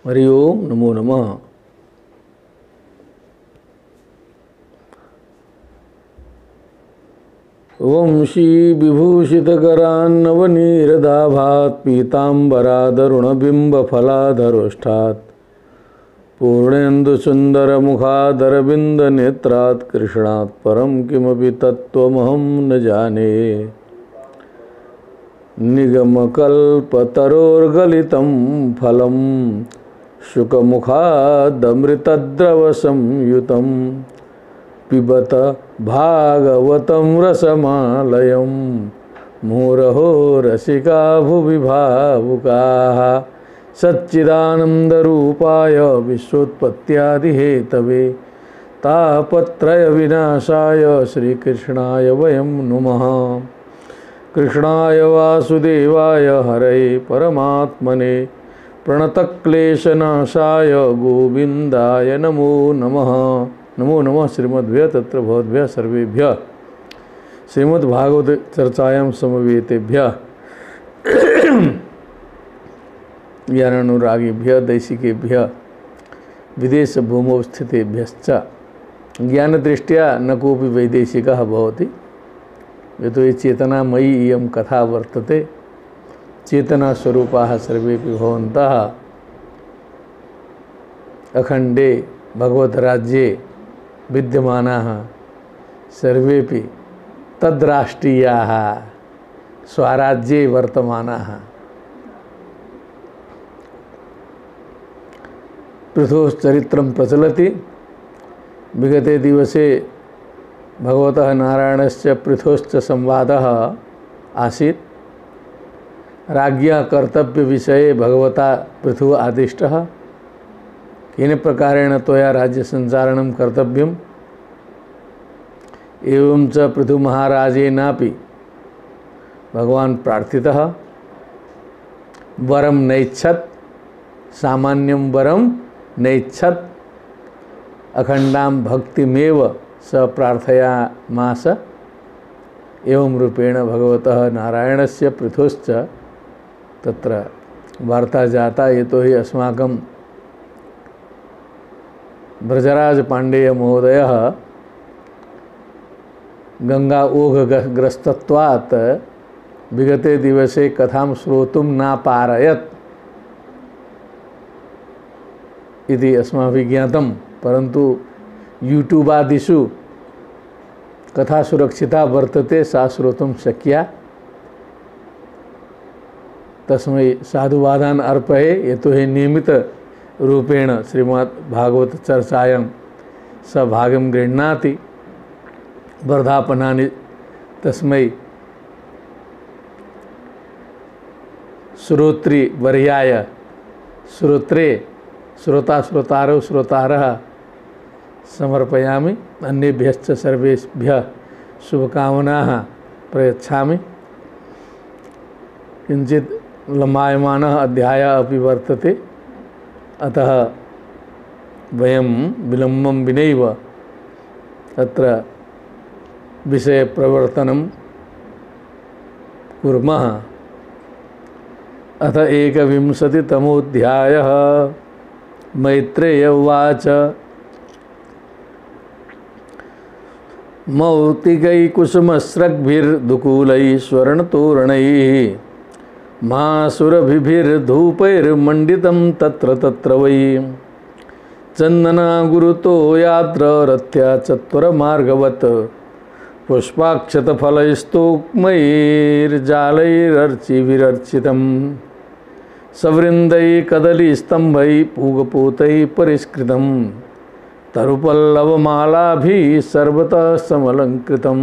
हरि ओम नमो नमः। वंशी विभूषितकरान्नवनीरदाभात् पीताम्बरादरुणबिम्बफलाधरोष्ठात् पूर्णेन्दुसुन्दरमुखादरविन्दनेत्रात् कृष्णात् परं किमपि तत्त्वमहं न जाने। निगमकल्पतरोर्गलितं फलं शुकमुखादमृतद्रवसंयुतं पिबत भागवतं रसमालयं मुहुरहो रसिका भुवि भावुकाः। सच्चिदानन्दरूपाय विश्वोत्पत्त्यादिहेतवे तापत्रयविनाशाय श्रीकृष्णाय वयं नुमः। कृष्णाय वासुदेवाय हरये परमात्मने प्रणतक्लेशनाशाय गोविन्दाय नमो नमः। नमो नमः श्रीमद्भ्यः तत्र भवद्भ्यः सर्वेभ्यः श्रीमद्भागवत चर्चायां समवेतेभ्यः ज्ञानानुरागिभ्यः दैशिकेभ्यः विदेश भूमौ स्थितेभ्यश्च ज्ञानदृष्ट्या न कोऽपि वैदेशिकः भवति। यतो हि चेतनामयी इयं कथा वर्तते। चेतनास्वरूपाः सर्वेपि भवन्तः अखण्डे भगवद्राज्ये विद्यमानाः सर्वेपि तद्राष्ट्रीयाः स्वराज्ये वर्तमानाः। पृथोश्चरित्रं प्रचलति। विगते दिवसे भगवतः नारायणस्य पृथोश्च संवादः आसीत्। राज्ञः कर्तव्यविषये भगवता पृथु आदिष्टः केन प्रकारेण त्वया राज्यसञ्चालनं कर्तव्यम्। एवं च पृथुमहाराजेनापि भगवान् प्रार्थितः। वरं नैच्छत्, सामान्यं वरं नैच्छत्, अखण्डां भक्तिमेव स प्रार्थयामास। एवं रूपेण भगवतः नारायणस्य पृथुश्च तत्र वार्ता जाता। यतो हि अस्माकं ब्रजराज पाण्डेय महोदयः गंगा ओघग्रस्तत्वात् विगते दिवसे कथां श्रोतुं नापारयत् इति अस्माभिः ज्ञातं। परन्तु यूट्यूबादिषु कथा सुरक्षिता वर्तते, सा श्रोतुं शक्या। तस्मै साधुवादान् अर्पये। यतो हि नियमित रूपेण श्रीमद् भागवत चर्चायां स भागं गृह्णाति। वर्धापनानि तस्मै श्रोतृवर्याय श्रोत्रे श्रोतारौ श्रोतारः समर्पयामि। अन्येभ्यश्च सर्वेभ्यः शुभकामनाः प्रयच्छामि। किञ्चित् लम्बायमानः अध्यायः अपि वर्तते, अतः वयं विलम्बं विनैव तत्र विषयप्रवर्तनं कुर्मः। अथ एकविंशतितमोऽध्यायः। मैत्रेय उवाच मौक्तिकैकुसुमस्रग्भिर्दुकूलैः स्वर्णतोरणैः मासुरभिर्धूपैर्मण्डितं तत्र तत्र वै चन्दना गुरुतो यात्र रथ्या चत्वरमार्गवत् पुष्पाक्षतफलैस्तोक्मैर्जालैरर्चिभिरर्चितं सवृन्दैः कदलीस्तम्भैः पूगपोतैः परिष्कृतं तरुपल्लवमालाभिः सर्वतः समलङ्कृतं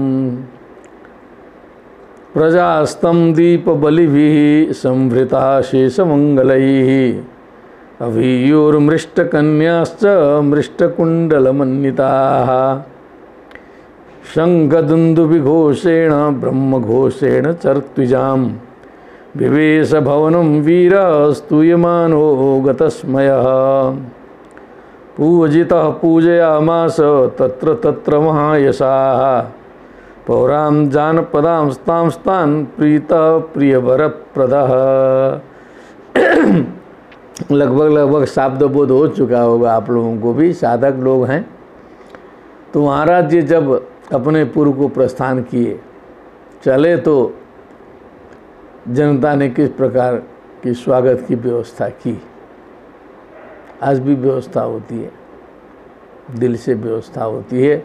प्रजास्तं दीपबलिभिः संभृता शेषमङ्गलैः अवीयोर्मृष्टकन्याश्च मृष्टकुण्डलमन्विताः शङ्खदुन्दुभिघोषेण ब्रह्मघोषेण चर्त्विजां विवेशभवनं वीरः स्तूयमानो गतस्मयः पूजितः पूजयामास तत्र तत्र महायशाः पौरां जानपदां स्तां प्रीतः प्रियवरप्रदः लगभग शाब्द बोध हो चुका होगा आप लोगों को भी, साधक लोग हैं। तो महाराज जी जब अपने पूर्व को प्रस्थान किए, चले, तो जनता ने किस प्रकार की स्वागत की व्यवस्था की। आज भी व्यवस्था होती है, दिल से व्यवस्था होती है।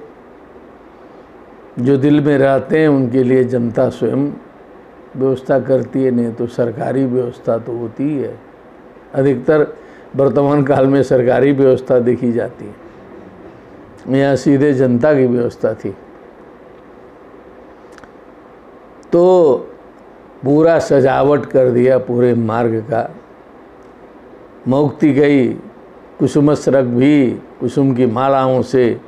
जो दिल में रहते हैं उनके लिए जनता स्वयं व्यवस्था करती है, नहीं तो सरकारी व्यवस्था तो होती ही है। अधिकतर वर्तमान काल में सरकारी व्यवस्था देखी जाती है, यहाँ सीधे जनता की व्यवस्था थी। तो पूरा सजावट कर दिया पूरे मार्ग का। मौक्ति गई कुसुमस्रक भी, कुसुम की मालाओं से,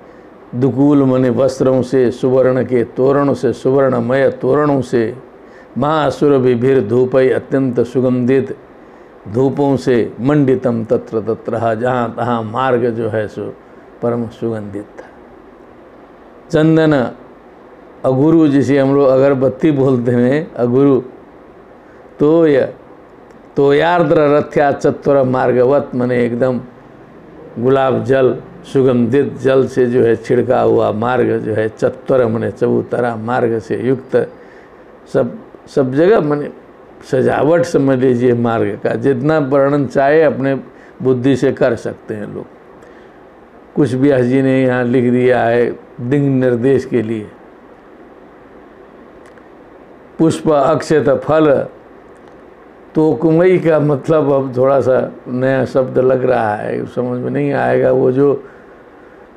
दुकूल मने वस्त्रों से, सुवर्ण के तोरणों से, सुवर्णमय तोरणों से, महासुर विभिर धूपई अत्यंत सुगंधित धूपों से मंडितम तत्र तत्र, जहाँ तहाँ मार्ग जो है सो परम सुगंधित था। चंदन अगुरु, जिसे हम लोग अगरबत्ती बोलते हैं, अगुरु, तो यार्द्र रथ्या चत्वर मार्गवत, मने एकदम गुलाब जल, सुगंधित जल से जो है छिड़का हुआ मार्ग जो है, चत्वर मने चबूतरा, मार्ग से युक्त, सब जगह मने सजावट समझ लीजिए मार्ग का। जितना वर्णन चाहे अपने बुद्धि से कर सकते हैं लोग। कुछ व्यास जी ने यहाँ लिख दिया है दिंग निर्देश के लिए। पुष्प अक्षत फल, तो कुमई का मतलब अब थोड़ा सा नया शब्द लग रहा है, समझ में नहीं आएगा। वो जो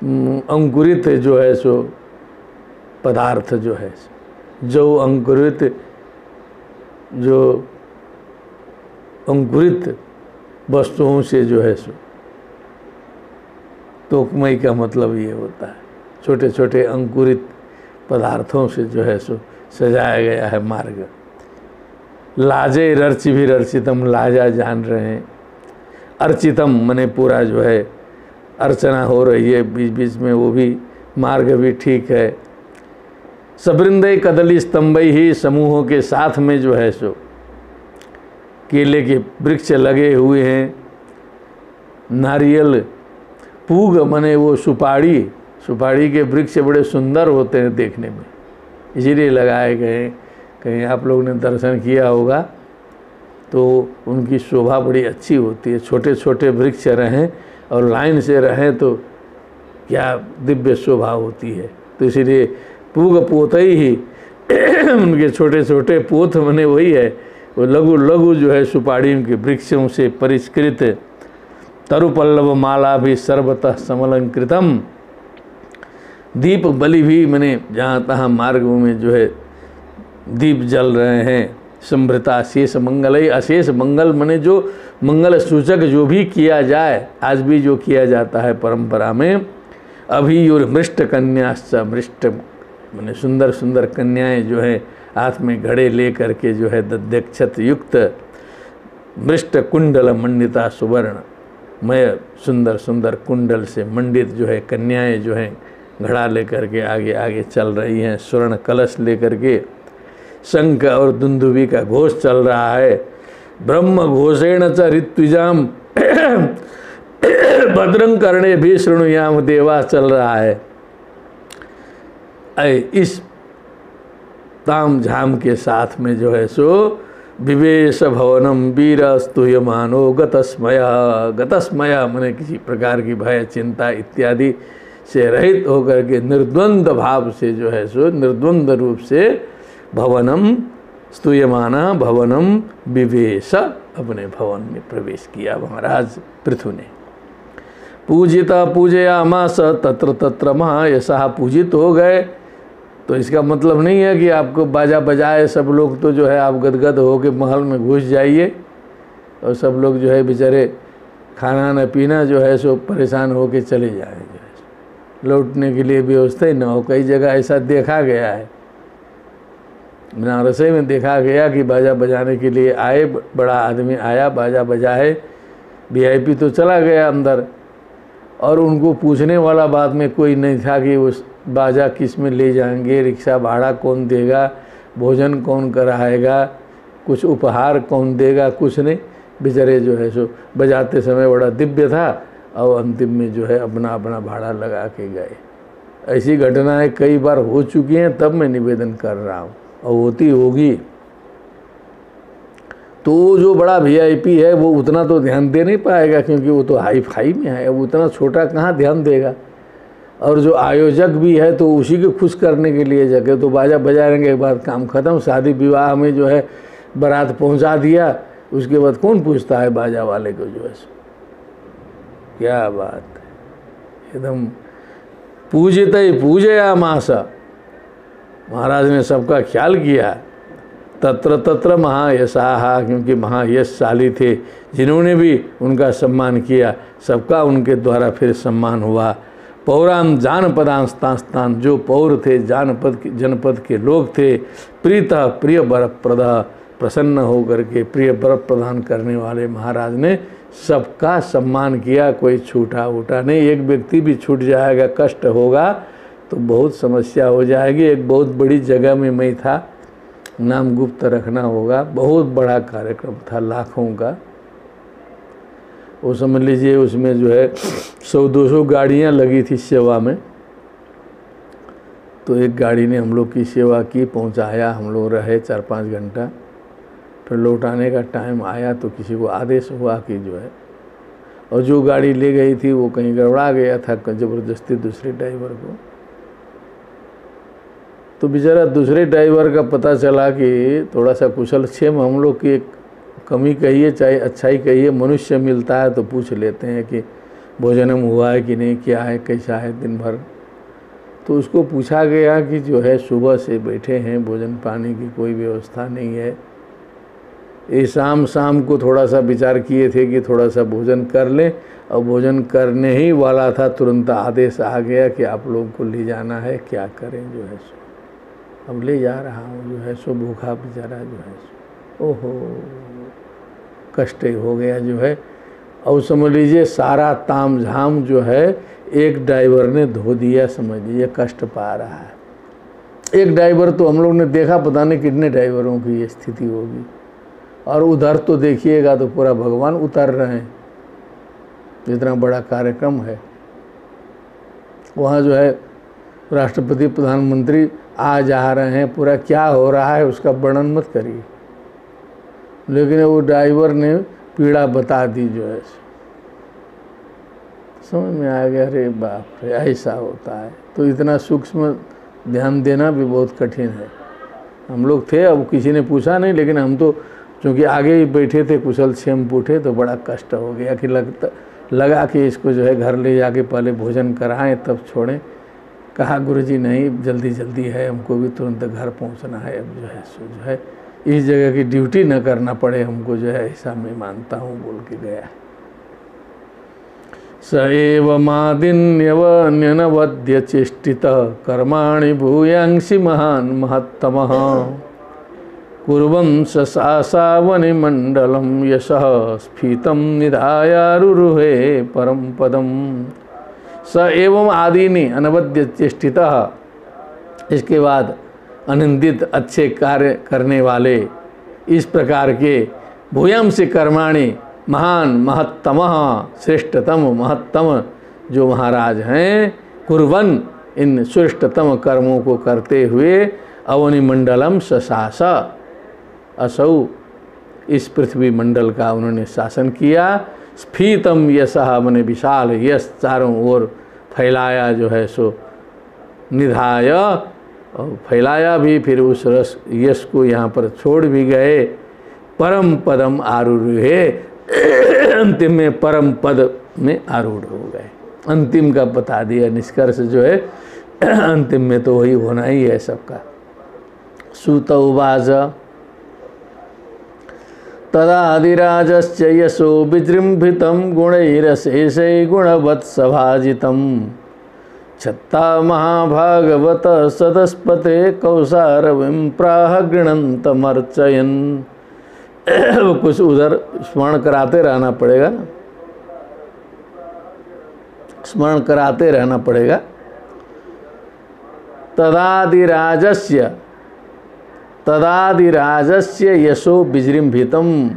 अंकुरित जो है सो पदार्थ जो है, जो अंकुरित वस्तुओं से जो है सो, तोकमई का मतलब ये होता है, छोटे छोटे अंकुरित पदार्थों से जो है सो सजाया गया है मार्ग। लाजे रर्चि भी अर्चितम, लाजा जान रहे हैं, अर्चितम मने पूरा जो है अर्चना हो रही है बीच बीच में, वो भी मार्ग भी ठीक है। सबृंदय कदली स्तंभई ही, समूहों के साथ में जो है सो केले के वृक्ष लगे हुए हैं। नारियल पूग मने वो सुपारी, सुपारी के वृक्ष बड़े सुंदर होते हैं देखने में, इसीलिए लगाए गए। कहीं आप लोग ने दर्शन किया होगा तो उनकी शोभा बड़ी अच्छी होती है। छोटे छोटे वृक्ष रहें और लाइन से रहें तो क्या दिव्य शोभा होती है। तो इसीलिए पूग पोतई ही उनके छोटे छोटे पोत बने, वही है वो लघु लघु जो है सुपारी उनके वृक्षों से परिष्कृत। तरुपल्लव माला भी सर्वतः समलंकृतम, दीप बलि भी मने जहाँ तहाँ मार्गों में जो है दीप जल रहे हैं। समृता अशेष मंगल, अशेष मंगल मने जो मंगल सूचक जो भी किया जाए, आज भी जो किया जाता है परंपरा में। अभियुर मृष्ट कन्याश्च, मृष्ट मने सुंदर सुंदर कन्याएं जो है हाथ में घड़े ले करके जो है दध्यक्षत युक्त, मृष्ट कुंडल मंडिता सुवर्ण मय, सुंदर सुंदर कुंडल से मंडित जो है कन्याएं जो हैं घड़ा लेकर के आगे आगे चल रही हैं। स्वर्ण कलश लेकर के शंख और दुंदुभी का घोष चल रहा है। ब्रह्म घोषेण च ऋत्विजाम भद्रं कर्णे भी शृणुयाम देवा चल रहा है। इस ताम झाम के साथ में जो है सो विवेश भवनम वीर स्तूयमानो गतस्मया, गतस्मया मने किसी प्रकार की भय चिंता इत्यादि से रहित होकर के निर्द्वंद भाव से जो है सो निर्द्वंद रूप से भवनम स्तूयमाना भवनम विवेश, अपने भवन में प्रवेश किया महाराज पृथु ने। पूजिता पूजयामास तत्र तत्र महायशः, पूजित हो गए। तो इसका मतलब नहीं है कि आपको बाजा बजाए सब लोग तो जो है आप गदगद हो के महल में घुस जाइए और सब लोग जो है बेचारे खाना न पीना जो है सो परेशान हो के चले जाएंगे, लौटने के लिए व्यवस्था ही न हो। कई जगह ऐसा देखा गया है, बनारस में देखा गया कि बाजा बजाने के लिए आए, बड़ा आदमी आया बाजा बजाए, वीआईपी तो चला गया अंदर और उनको पूछने वाला बाद में कोई नहीं था कि उस बाजा किस में ले जाएंगे, रिक्शा भाड़ा कौन देगा, भोजन कौन कराएगा, कुछ उपहार कौन देगा, कुछ नहीं। बेचारे जो है सो बजाते समय बड़ा दिव्य था और अंतिम में जो है अपना अपना भाड़ा लगा के गए। ऐसी घटनाएं कई बार हो चुकी हैं, तब मैं निवेदन कर रहा हूँ और होती होगी। तो जो बड़ा वीआईपी है वो उतना तो ध्यान दे नहीं पाएगा, क्योंकि वो तो हाई फाई में है, वो उतना छोटा कहाँ ध्यान देगा। और जो आयोजक भी है तो उसी को खुश करने के लिए जगह तो बाजा बजाने के बाद काम खत्म। शादी विवाह में जो है बारात पहुंचा दिया, उसके बाद कौन पूछता है बाजा वाले को जो है। क्या बात है, एकदम पूजित ही पूजया मासा। महाराज ने सबका ख्याल किया। तत्र तत्र महायशाहा, क्योंकि महायशशाली थे, जिन्होंने भी उनका सम्मान किया सबका उनके द्वारा फिर सम्मान हुआ। पौरान जानपदांस्तान, जो पौर थे जनपद के लोग थे, प्रीतः प्रिय वर प्रदा, प्रसन्न होकर के प्रिय वर प्रदान करने वाले महाराज ने सबका सम्मान किया। कोई छूटा उठा नहीं। एक व्यक्ति भी छूट जाएगा, कष्ट होगा तो बहुत समस्या हो जाएगी। एक बहुत बड़ी जगह में मैं था, नाम गुप्त रखना होगा। बहुत बड़ा कार्यक्रम था, लाखों का। वो समझ लीजिए उसमें जो है 100-200 गाड़ियाँ लगी थी सेवा में। तो एक गाड़ी ने हम लोग की सेवा की, पहुंचाया, हम लोग रहे 4-5 घंटा। फिर लौटाने का टाइम आया तो किसी को आदेश हुआ कि जो है, और जो गाड़ी ले गई थी वो कहीं गड़बड़ा गया था ज़बरदस्ती दूसरे ड्राइवर को। तो बेचारा दूसरे ड्राइवर का पता चला कि थोड़ा सा कुशल क्षेम, हम लोग की एक कमी कहिए चाहे अच्छाई कहिए, मनुष्य मिलता है तो पूछ लेते हैं कि भोजनम हुआ है कि नहीं, क्या है, कैसा है दिन भर। तो उसको पूछा गया कि जो है सुबह से बैठे हैं, भोजन पानी की कोई व्यवस्था नहीं है। ये शाम को थोड़ा सा विचार किए थे कि थोड़ा सा भोजन कर लें, और भोजन करने ही वाला था, तुरंत आदेश आ गया कि आप लोग को ले जाना है। क्या करें जो है सो, अब ले जा रहा हूँ जो है सो, भूखा बेचारा जो है सो, ओहो कष्ट हो गया जो है। और समझ लीजिए सारा ताम झाम जो है एक ड्राइवर ने धो दिया, समझ लीजिए कष्ट पा रहा है। एक ड्राइवर तो हम लोग ने देखा, पता नहीं कितने ड्राइवरों की ये स्थिति होगी। और उधर तो देखिएगा तो पूरा भगवान उतर रहे हैं, जितना बड़ा कार्यक्रम है। वहाँ जो है राष्ट्रपति प्रधानमंत्री आ जा रहे हैं, पूरा क्या हो रहा है उसका वर्णन मत करिए। लेकिन वो ड्राइवर ने पीड़ा बता दी जो है, समझ में आ गया, अरे बाप रे ऐसा होता है। तो इतना सूक्ष्म ध्यान देना भी बहुत कठिन है। हम लोग थे, अब किसी ने पूछा नहीं, लेकिन हम तो चूँकि आगे ही बैठे थे, कुशल क्षेम पूछे, तो बड़ा कष्ट हो गया कि लगा कि इसको जो है घर ले जाके पहले भोजन कराएं तब छोड़ें। कहा गुरुजी नहीं, जल्दी है, हमको भी तुरंत घर पहुंचना है। अब जो है सो जो है इस जगह की ड्यूटी न करना पड़े हमको, जो है ऐसा मैं मानता हूँ, बोल के गया। स एव मादिन्यवन्यनवद्य चेष्टित कर्माणि भूयांसि महान् महत्तमः कुर्वन् सासावनिमण्डलं यशः स्फीतं निधायारुरुहे परम पदम। स एवं आदिनी अनवद्य चेष्टितः, इसके बाद अनिंदित अच्छे कार्य करने वाले, इस प्रकार के भूयम से कर्माणि महान महत्तमः, श्रेष्ठतम महत्तम जो महाराज हैं, कुर्वन इन श्रेष्ठतम कर्मों को करते हुए, अवनिमंडलम सशास, असौ इस पृथ्वी मंडल का उन्होंने शासन किया। स्फीतम यशः मने विशाल यश चारों ओर फैलाया जो है सो, निधाय और फैलाया भी, फिर उस रस यश को यहाँ पर छोड़ भी गए। परम पदम आरूढ़, अंतिम में परम पद में आरूढ़ हो गए। अंतिम का बता दिया, निष्कर्ष जो है अंतिम में तो वही होना ही है सबका। सूत उवाच तदादिराजस्य यशो विजृंभितं गुणैरशेषै गुणवत्सभाजितं छत्ता महाभागवत सदस्पते कौसारविं प्राह गृणन्तमर्चयन्। कुछ उधर स्मरण कराते रहना पड़ेगा, स्मरण कराते रहना पड़ेगा। तदादिराजस्य यशो विजृंभितं,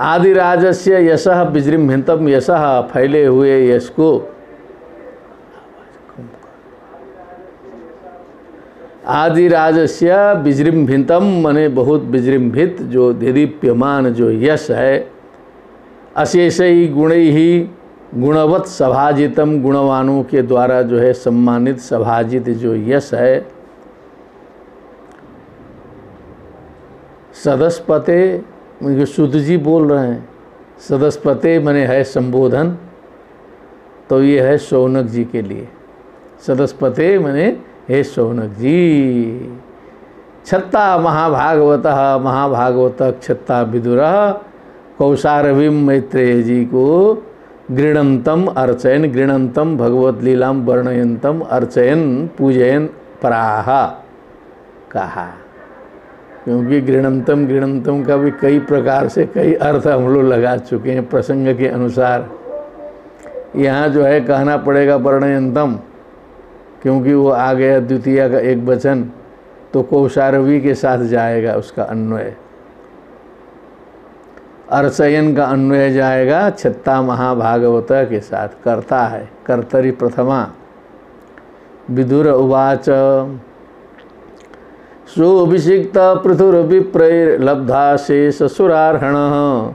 आदिराजस्य यशः विजृंभितम यशः, फैले हुए यश को, आदिराजस्य विजृंभितम मने बहुत विजृंभित, जो दीप्यमान जो यश है, अशेषई गुणैहि गुणवत सभाजितम, गुणवानों के द्वारा जो है सम्मानित सभाजित जो यश है, सदस्पते, शुद्ध जी बोल रहे हैं, सदस्पते मने है संबोधन, तो ये है शौनक जी के लिए। सदस्पते मने हे शौनक जी। छत्ता महाभागवत, महाभागवत छत्ता विदुरः कौशारवीम मैत्रेय जी को गृणंतम अर्चयन, गृणंतम भगवत लीलाम वर्णयंतम अर्चयन पूजयन पराह कहा। क्योंकि गृणंतम गृणंतम का भी कई प्रकार से कई अर्थ हम लोग लगा चुके हैं प्रसंग के अनुसार। यहाँ जो है कहना पड़ेगा वर्णयंतम, क्योंकि वो आ गया द्वितीय का एक वचन, तो कौशारवी के साथ जाएगा उसका अन्वय। अर्चयन का अन्वय जाएगा छत्ता महाभागवत के साथ, कर्ता है, कर्तरी प्रथमा। विदुर उवाच सोऽभिषिक्त पृथुर्विप्रैर्लब्धा शेषसुरार्हणः,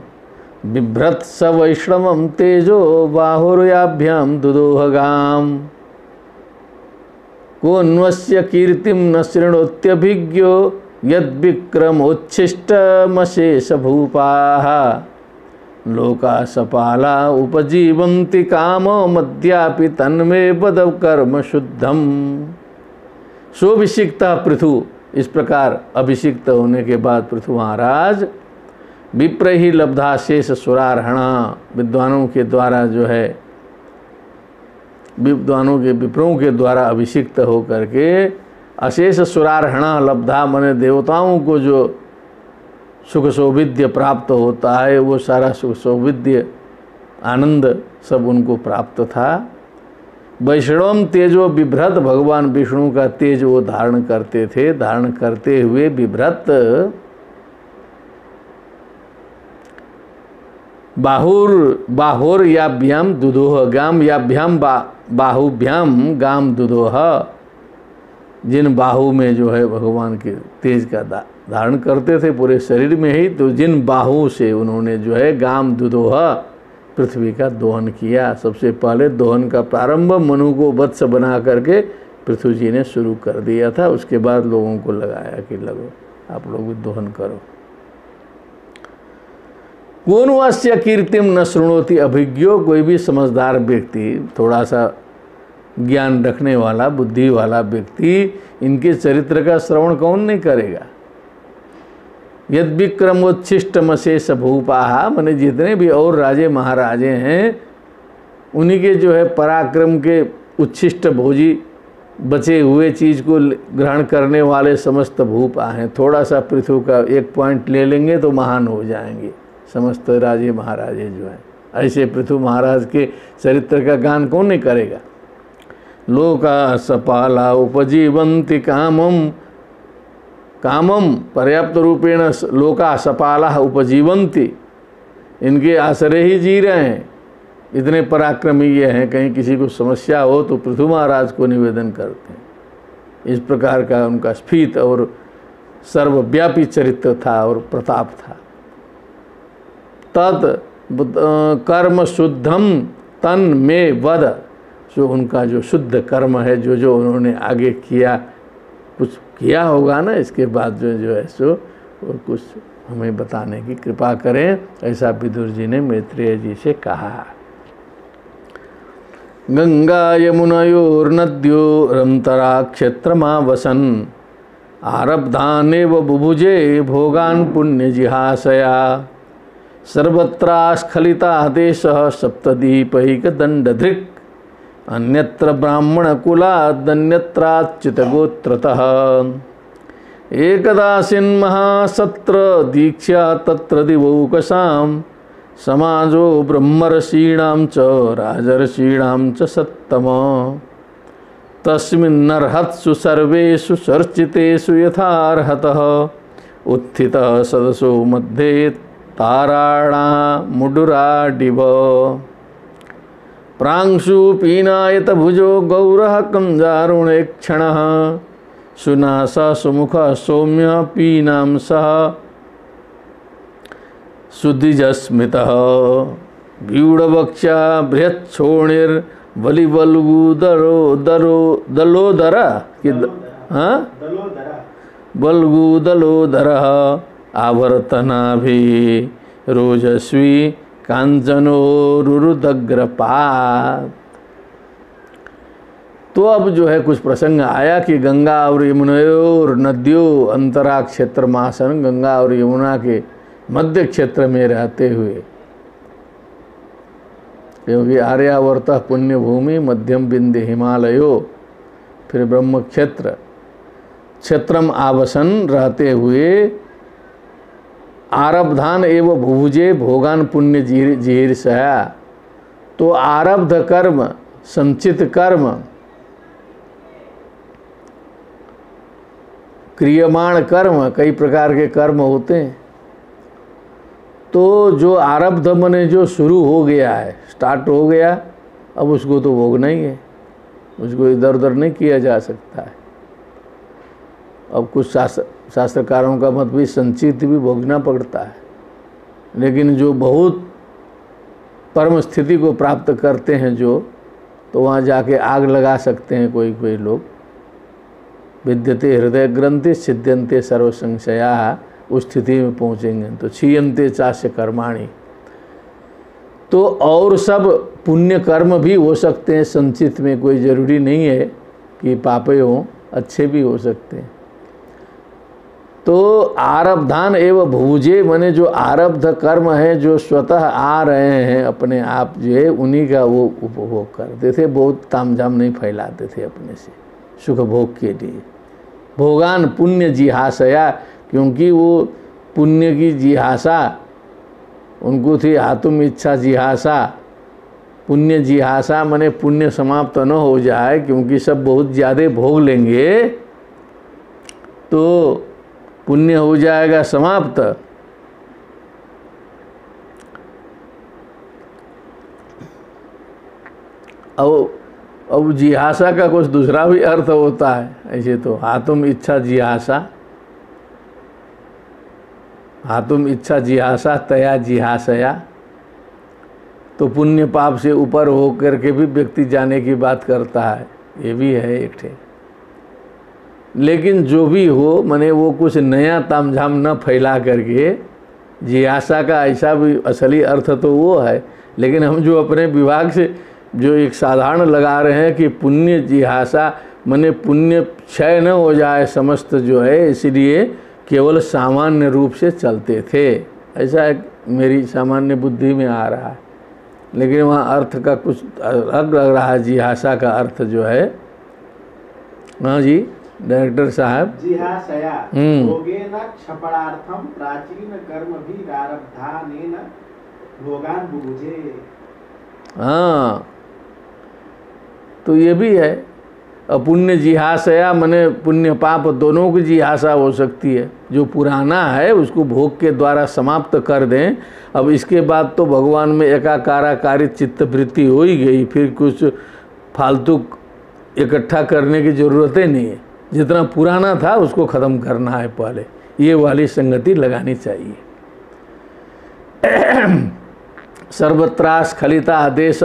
बिभ्रत् स वैष्णवं तेजो बाहुर्याभ्यां दुदोहगाम्। कोऽन्वस्य कीर्तिं न शृणोत्यभिज्ञो यद्विक्रमोच्छिष्टमशेषभूपाः, लोकासपाला उपजीवन्ति काममद्यापि तन्मे वद कर्म शुद्धम। सोऽभिषिक्तः पृथु, इस प्रकार अभिषिक्त होने के बाद पृथु महाराज विप्र ही लब्धा शेष सुरार्हणा, विद्वानों के द्वारा जो है, विद्वानों के विप्रों के द्वारा अभिषिक्त हो करके अशेष सुरार्हणा लब्धा, मने देवताओं को जो सुख सौविध्य प्राप्त होता है, वो सारा सुख सौविध्य आनंद सब उनको प्राप्त था। वैष्णवम तेजो बिभ्रत, भगवान विष्णु का तेज वो धारण करते थे, धारण करते हुए बिभ्रत बाहुर याभ्याम दुदोह गाम, याभ्याम बाहुभ्याम गाम दुदोह, जिन बाहु में जो है भगवान के तेज का धारण करते थे पूरे शरीर में ही, तो जिन बाहु से उन्होंने जो है गाम दुदोह पृथ्वी का दोहन किया। सबसे पहले दोहन का प्रारंभ मनु को वत्स बना करके पृथ्वी जी ने शुरू कर दिया था। उसके बाद लोगों को लगाया कि लगो आप लोग भी दोहन करो। कौन वास्य कीर्तिम न शृणोति अभिज्ञो, कोई भी समझदार व्यक्ति, थोड़ा सा ज्ञान रखने वाला बुद्धि वाला व्यक्ति इनके चरित्र का श्रवण कौन नहीं करेगा। यद विक्रमोच्छिष्टमशेष भूपाहा, माने जितने भी और राजे महाराजे हैं उन्हीं के जो है पराक्रम के उच्छिष्ट भोजी बचे हुए चीज़ को ग्रहण करने वाले समस्त भूपा हैं। थोड़ा सा पृथ्वी का एक पॉइंट ले लेंगे तो महान हो जाएंगे समस्त राजे महाराजे जो हैं। ऐसे पृथु महाराज के चरित्र का गान कौन नहीं करेगा। लोका सपाला उपजीवन्ति कामम, कामम पर्याप्त रूपेण लोका सपाला उपजीवन्ति, इनके आश्रय ही जी रहे हैं। इतने पराक्रमी ये हैं, कहीं किसी को समस्या हो तो पृथु महाराज को निवेदन करते हैं। इस प्रकार का उनका स्फीत और सर्वव्यापी चरित्र था और प्रताप था। तत् कर्म शुद्धम तन में वद, जो उनका जो शुद्ध कर्म है, जो जो उन्होंने आगे किया, कुछ किया होगा ना, इसके बाद जो है सो और कुछ हमें बताने की कृपा करें, ऐसा विदुर जी ने मैत्रेय जी से कहा। गंगा यमुनयोर्नद्योरंतरा क्षेत्रमा वसन, आरब्धानेव बुभुजे भोगान पुण्य जिहासया, सर्वत्रास्खलिता देशः सप्तदीपैक दंडधृक्, अन्यत्र ब्राह्मण कुलादन्यत्राच्युत गोत्रतः, एकदासीन् महासत्र दीक्षा तत्र दिवौकसां, समाजो ब्रह्मर्षीणां च राजर्षीणां च सत्तम, तस्मिन्नर्हत्सु सर्वेषु चर्चितेषु यथार्हतः, उत्थितः सदसो मध्ये ताराणा मुडुराडिव प्रांशु पीनायत भुजो गौरः कंजारुणेक्षणः सुनासा सुमुख सौम्य पीनां सह सुदिजस्मितः व्यूढवक्षा बृहच्छोणिर्बलिबल्गूदरो दलोदर बल्गूदलोदरः आवर्तनाभि रोजस्वी कांचनोरुदग्रपात। तो अब जो है कुछ प्रसंग आया कि गंगा और यमुनोर नदियों अंतरा क्षेत्र मासन, गंगा और यमुना के मध्य क्षेत्र में रहते हुए, क्योंकि आर्यावर्त पुण्य भूमि मध्यम बिंदु हिमालयो, फिर ब्रह्म क्षेत्र क्षेत्रम आवसन रहते हुए आरब्धान एवं भुभुजे भोगान पुण्य जीर सया। तो आरब्ध कर्म, संचित कर्म, क्रियमाण कर्म, कई प्रकार के कर्म होते हैं। तो जो आरब्ध मने जो शुरू हो गया है, स्टार्ट हो गया, अब उसको तो भोगना ही है, उसको इधर उधर नहीं किया जा सकता है। अब कुछ शास्त्रकारों का मत भी संचित भी भोगना पड़ता है, लेकिन जो बहुत परम स्थिति को प्राप्त करते हैं जो, तो वहाँ जाके आग लगा सकते हैं कोई कोई लोग। विद्यते हृदय ग्रंथि सिद्ध्यंते सर्व संशया, उस स्थिति में पहुँचेंगे तो क्षीयन्ते चास्य कर्माणि। तो और सब पुण्य कर्म भी हो सकते हैं संचित में, कोई ज़रूरी नहीं है कि पापे हों, अच्छे भी हो सकते हैं। तो आरब्धान एवं भुभुजे मने जो आरब्ध कर्म है, जो स्वतः आ रहे हैं अपने आप जो है, उन्हीं का वो उपभोग करते थे, बहुत तामझाम नहीं फैलाते थे अपने से सुख भोग के लिए। भोगान पुण्य जिहासया, क्योंकि वो पुण्य की जिहासा उनको थी, हातुम इच्छा जिहासा। पुण्य जिहासा मने पुण्य समाप्त न हो जाए, क्योंकि सब बहुत ज़्यादा भोग लेंगे तो पुण्य हो जाएगा समाप्त। अब जिहासा का कुछ दूसरा भी अर्थ होता है ऐसे। तो हातुम इच्छा जिहासा, हातुम इच्छा जिहासा तया जिहासया। तो पुण्य पाप से ऊपर हो करके भी व्यक्ति जाने की बात करता है, ये भी है एक ठे। लेकिन जो भी हो मने वो कुछ नया तामझाम न फैला करके, जिहासा का ऐसा भी असली अर्थ तो वो है, लेकिन हम जो अपने विभाग से जो एक साधारण लगा रहे हैं कि पुण्य जिहासा मने पुण्य क्षय न हो जाए समस्त जो है, इसलिए केवल सामान्य रूप से चलते थे, ऐसा एक मेरी सामान्य बुद्धि में आ रहा है। लेकिन वहाँ अर्थ का कुछ अलग लग रहा है, जिहासा का अर्थ जो है। हाँ जी डायरेक्टर साहब। जिहासया भोगेन क्षपणार्थम प्राचीन कर्म भी आरब्धानेन भोगान बुभुजे। हाँ तो ये भी है। अपुण्य जिहासया मने पुण्य पाप दोनों की जिहासा हो सकती है। जो पुराना है उसको भोग के द्वारा समाप्त कर दें। अब इसके बाद तो भगवान में एकाकाराकारी चित्तवृत्ति हो ही गई, फिर कुछ फालतू इकट्ठा करने की ज़रूरत ही नहीं है। जितना पुराना था उसको ख़त्म करना है पहले, ये वाली संगति लगानी चाहिए। सर्वत्रा स्खलिता देश,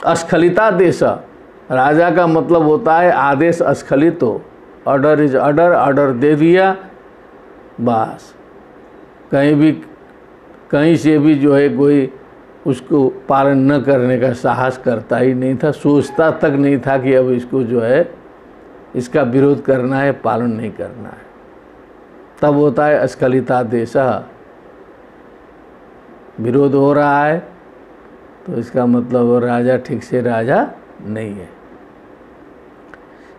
अस्खलिता देश, राजा का मतलब होता है आदेश अस्खलित हो, ऑर्डर इज ऑर्डर, ऑर्डर दे दिया बस। कहीं से भी जो है कोई उसको पालन न करने का साहस करता ही नहीं था, सोचता तक नहीं था कि अब इसको जो है इसका विरोध करना है, पालन नहीं करना है। तब होता है अस्खलिता देश। विरोध हो रहा है तो इसका मतलब वो राजा ठीक से राजा नहीं है।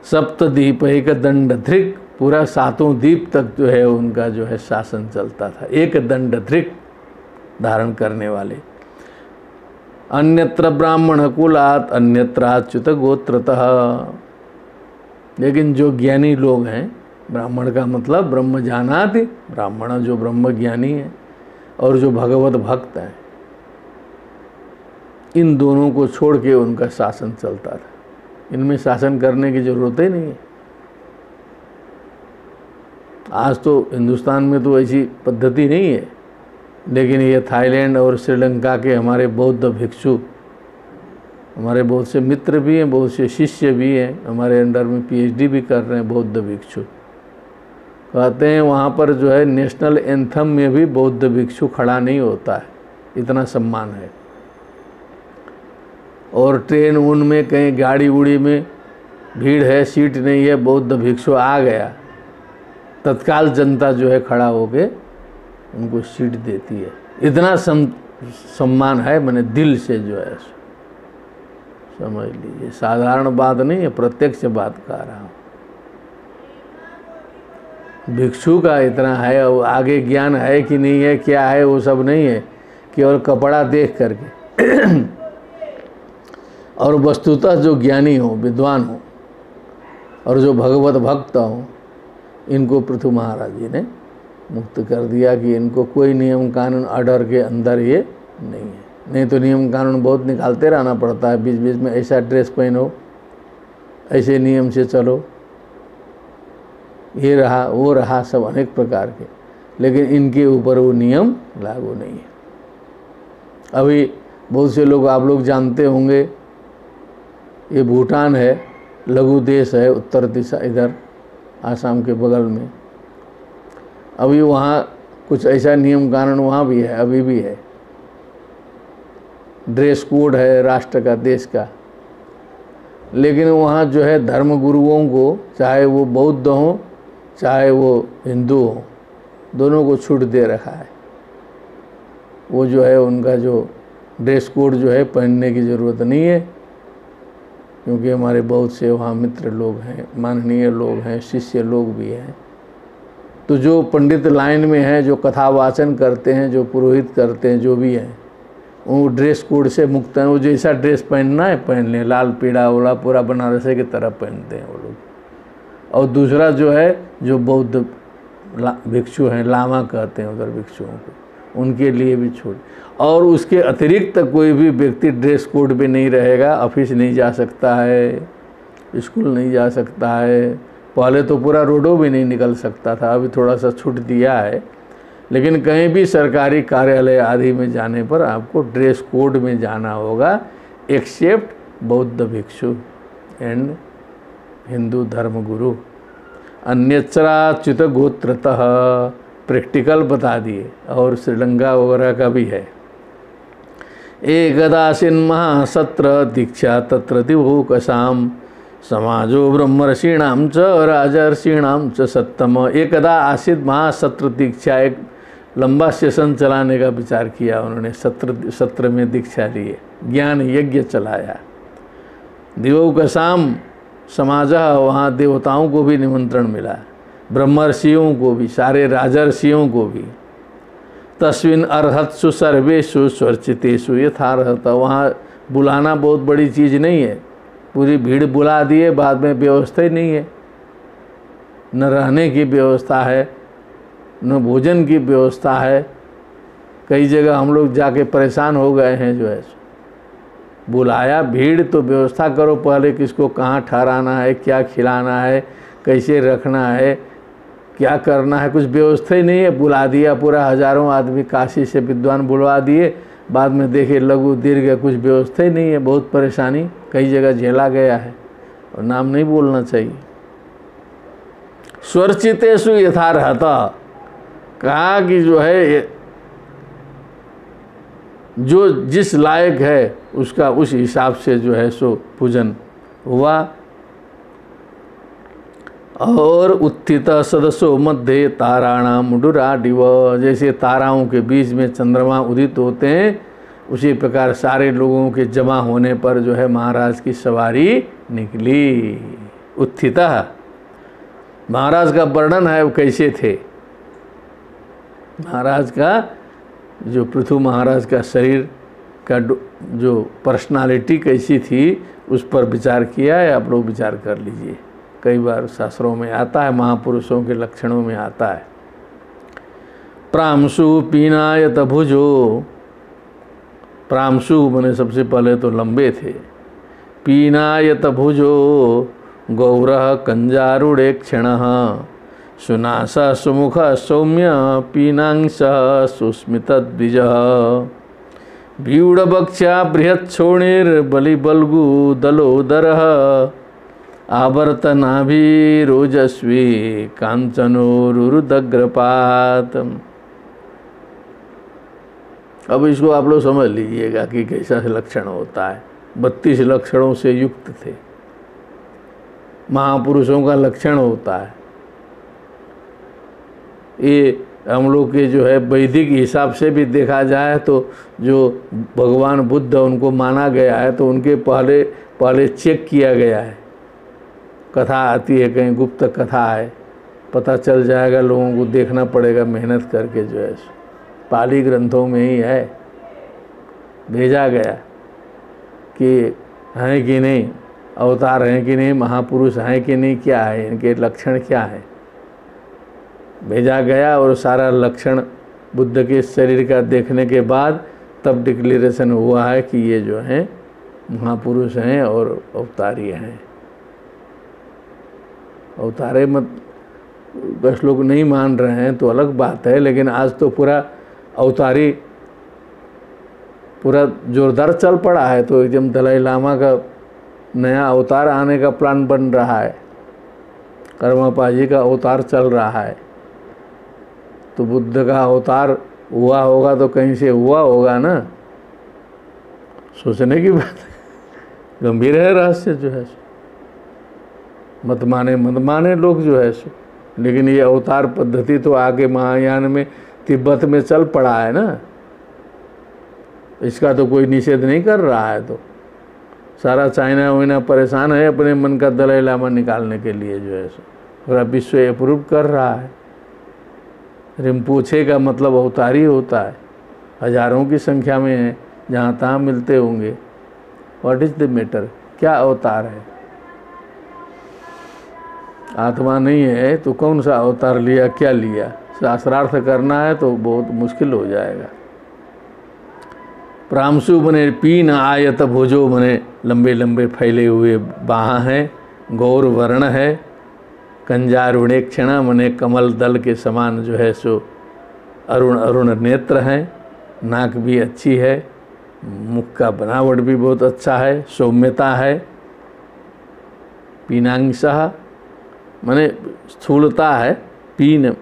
सप्तद्वीप एक दंड धृक, पूरा 7 द्वीप तक जो है उनका जो है शासन चलता था, एक दंड धृक धारण करने वाले। अन्यत्र ब्राह्मण कुलात अन्यत्राच्युत गोत्रतः। लेकिन जो ज्ञानी लोग हैं ब्राह्मण का मतलब ब्रह्म जानाति, ब्राह्मण जो ब्रह्म ज्ञानी है और जो भगवत भक्त है, इन दोनों को छोड़ के उनका शासन चलता था। इनमें शासन करने की जरूरत ही नहीं है। आज तो हिंदुस्तान में तो ऐसी पद्धति नहीं है, लेकिन ये थाईलैंड और श्रीलंका के हमारे बौद्ध भिक्षु, हमारे बहुत से मित्र भी हैं, बहुत से शिष्य भी हैं, हमारे अंडर में पीएचडी भी कर रहे हैं बौद्ध भिक्षु। कहते हैं वहाँ पर जो है नेशनल एंथम में भी बौद्ध भिक्षु खड़ा नहीं होता है, इतना सम्मान है। और ट्रेन उनमें कहीं गाड़ी उड़ी में भीड़ है, सीट नहीं है, बौद्ध भिक्षु आ गया, तत्काल जनता जो है खड़ा होके उनको सीट देती है। इतना सम्मान है, मैंने दिल से जो है समझ लीजिए, साधारण बात नहीं है, प्रत्यक्ष बात कह रहा हूँ। भिक्षु का इतना है, और आगे ज्ञान है कि नहीं है, क्या है, वो सब नहीं है, केवल कपड़ा देख करके और वस्तुतः जो ज्ञानी हो, विद्वान हो और जो भगवत भक्त हो, इनको पृथु महाराज जी ने मुक्त कर दिया कि इनको कोई नियम कानून ऑर्डर के अंदर ये नहीं है। नहीं तो नियम कानून बहुत निकालते रहना पड़ता है, बीच बीच में ऐसा ड्रेस पहनो, ऐसे नियम से चलो, ये रहा वो रहा, सब अनेक प्रकार के, लेकिन इनके ऊपर वो नियम लागू नहीं है। अभी बहुत से लोग, आप लोग जानते होंगे, ये भूटान है, लघु देश है, उत्तर दिशा इधर आसाम के बगल में। अभी वहाँ कुछ ऐसा नियम कानून वहाँ भी है, अभी भी है, ड्रेस कोड है राष्ट्र का, देश का, लेकिन वहाँ जो है धर्म गुरुओं को, चाहे वो बौद्ध हों चाहे वो हिंदू हों, दोनों को छूट दे रखा है। वो जो है उनका जो ड्रेस कोड जो है पहनने की ज़रूरत नहीं है, क्योंकि हमारे बहुत से वहाँ मित्र लोग हैं, माननीय लोग हैं, शिष्य लोग भी हैं। तो जो पंडित लाइन में हैं, जो कथा वाचन करते हैं, जो पुरोहित करते हैं, जो भी हैं, वो ड्रेस कोड से मुक्त हैं। वो जैसा ड्रेस पहनना है पहन लें, लाल पीला ओला पूरा बनारसी की तरह पहनते हैं वो लोग। और दूसरा जो है, जो बौद्ध भिक्षु हैं, लामा कहते हैं उधर भिक्षुओं को, उनके लिए भी छूट। और उसके अतिरिक्त कोई भी व्यक्ति ड्रेस कोड पे नहीं रहेगा, ऑफिस नहीं जा सकता है, स्कूल नहीं जा सकता है। पहले तो पूरा रोडों भी नहीं निकल सकता था, अभी थोड़ा सा छूट दिया है, लेकिन कहीं भी सरकारी कार्यालय आदि में जाने पर आपको ड्रेस कोड में जाना होगा, एक्सेप्ट बौद्ध भिक्षु एंड हिंदू धर्मगुरु। अन्यच्राच्युत गोत्रतः, प्रैक्टिकल बता दिए, और श्रीलंका वगैरह का भी है। एकदासीन महासत्र दीक्षा तत्र दिवोकसाम, समाजो ब्रह्मर्षीणाम च राजर्षीणाम च सत्तम। एकदा आसित महासत्र दीक्षा, एक लंबा सेशन चलाने का विचार किया उन्होंने, सत्र में दीक्षा लिए, ज्ञान यज्ञ चलाया। दिवोकसाम समाज, वहाँ देवताओं को भी निमंत्रण मिला, ब्रह्मर्षियों को भी, सारे राजर्षियों को भी। तस्मिन् अर्हत्सु सर्वेषु स्वर्चितेषु यथार्हत, वहाँ बुलाना बहुत बड़ी चीज़ नहीं है, पूरी भीड़ बुला दिए, बाद में व्यवस्था ही नहीं है, न रहने की व्यवस्था है, न भोजन की व्यवस्था है। कई जगह हम लोग जाके परेशान हो गए हैं, जो है बुलाया भीड़ तो व्यवस्था करो पहले, किसको कहाँ ठहराना है, क्या खिलाना है, कैसे रखना है, क्या करना है, कुछ व्यवस्था ही नहीं है। बुला दिया पूरा, हजारों आदमी काशी से विद्वान बुलवा दिए, बाद में देखे लघु दीर्घ कुछ व्यवस्था ही नहीं है। बहुत परेशानी कई जगह झेला गया है, और नाम नहीं बोलना चाहिए। स्वर्चितेषु यथार्हत, कहा कि जो है जो जिस लायक है उसका उस हिसाब से जो है सो पूजन हुआ। और उत्थित सदस्यों मध्य ताराणाम मुडुराडिव, जैसे ताराओं के बीच में चंद्रमा उदित होते हैं, उसी प्रकार सारे लोगों के जमा होने पर जो है महाराज की सवारी निकली। उत्थित, महाराज का वर्णन है वो कैसे थे। महाराज का जो पृथु महाराज का शरीर का जो पर्सनालिटी कैसी थी, उस पर विचार किया है, आप लोग विचार कर लीजिए। कई बार शास्त्रों में आता है, महापुरुषों के लक्षणों में आता है। प्रांशु पीनायत भुजो, प्रांशु माने सबसे पहले तो लंबे थे, पीनायत भुजो गौरः कंजारुड़े क्षणः, सुनास सुमुख सौम्य पीनांश सुस्मित द्विजः, व्यूढ़बक्षा बृहच्छोणिर्बलिबल्गु दलोदरः, आवर्तनाभिरोजस्वी कांचनोरुदग्रपात। अब इसको आप लोग समझ लीजिएगा कि कैसा लक्षण होता है। 32 लक्षणों से युक्त थे, महापुरुषों का लक्षण होता है। ये हम लोग के जो है वैदिक हिसाब से भी देखा जाए तो जो भगवान बुद्ध उनको माना गया है तो उनके पहले चेक किया गया है। कथा आती है, कहीं गुप्त कथा है, पता चल जाएगा, लोगों को देखना पड़ेगा मेहनत करके, जो है पाली ग्रंथों में ही है, भेजा गया कि हैं कि नहीं, अवतार हैं कि नहीं, महापुरुष हैं कि नहीं, क्या है इनके लक्षण क्या है, भेजा गया। और सारा लक्षण बुद्ध के शरीर का देखने के बाद तब डिक्लेरेशन हुआ है कि ये जो हैं महापुरुष हैं और अवतारी हैं। अवतारे मत बस लोग नहीं मान रहे हैं तो अलग बात है, लेकिन आज तो पूरा अवतारी पूरा जोरदार चल पड़ा है। तो एकदम दलाई लामा का नया अवतार आने का प्लान बन रहा है, कर्मपा जी का अवतार चल रहा है। तो बुद्ध का अवतार हुआ होगा तो कहीं से हुआ होगा ना, सोचने की बात है। गंभीर है रहस्य जो है सो, मत माने लोग जो है सो, लेकिन ये अवतार पद्धति तो आगे महायान में तिब्बत में चल पड़ा है ना, इसका तो कोई निषेध नहीं कर रहा है। तो सारा चाइना वाइना परेशान है अपने मन का दलाई लामा निकालने के लिए, जो है सो पूरा विश्व अप्रूव कर रहा है। रिम्पोछे का मतलब अवतारी होता है, हजारों की संख्या में है, जहाँ तहाँ मिलते होंगे। व्हाट इज द मैटर, क्या अवतार है? आत्मा नहीं है तो कौन सा अवतार लिया, क्या लिया? शास्त्रार्थ करना है तो बहुत मुश्किल हो जाएगा। प्रांशु बने पीन आयत भुजो बने लंबे लंबे फैले हुए बाहाँ हैं, गौर वर्ण है, कंजारुणे क्षण मने कमल दल के समान जो है सो अरुण अरुण नेत्र हैं, नाक भी अच्छी है, मुख का बनावट भी बहुत अच्छा है, सौम्यता है। पीनांशः मने स्थूलता है, पीन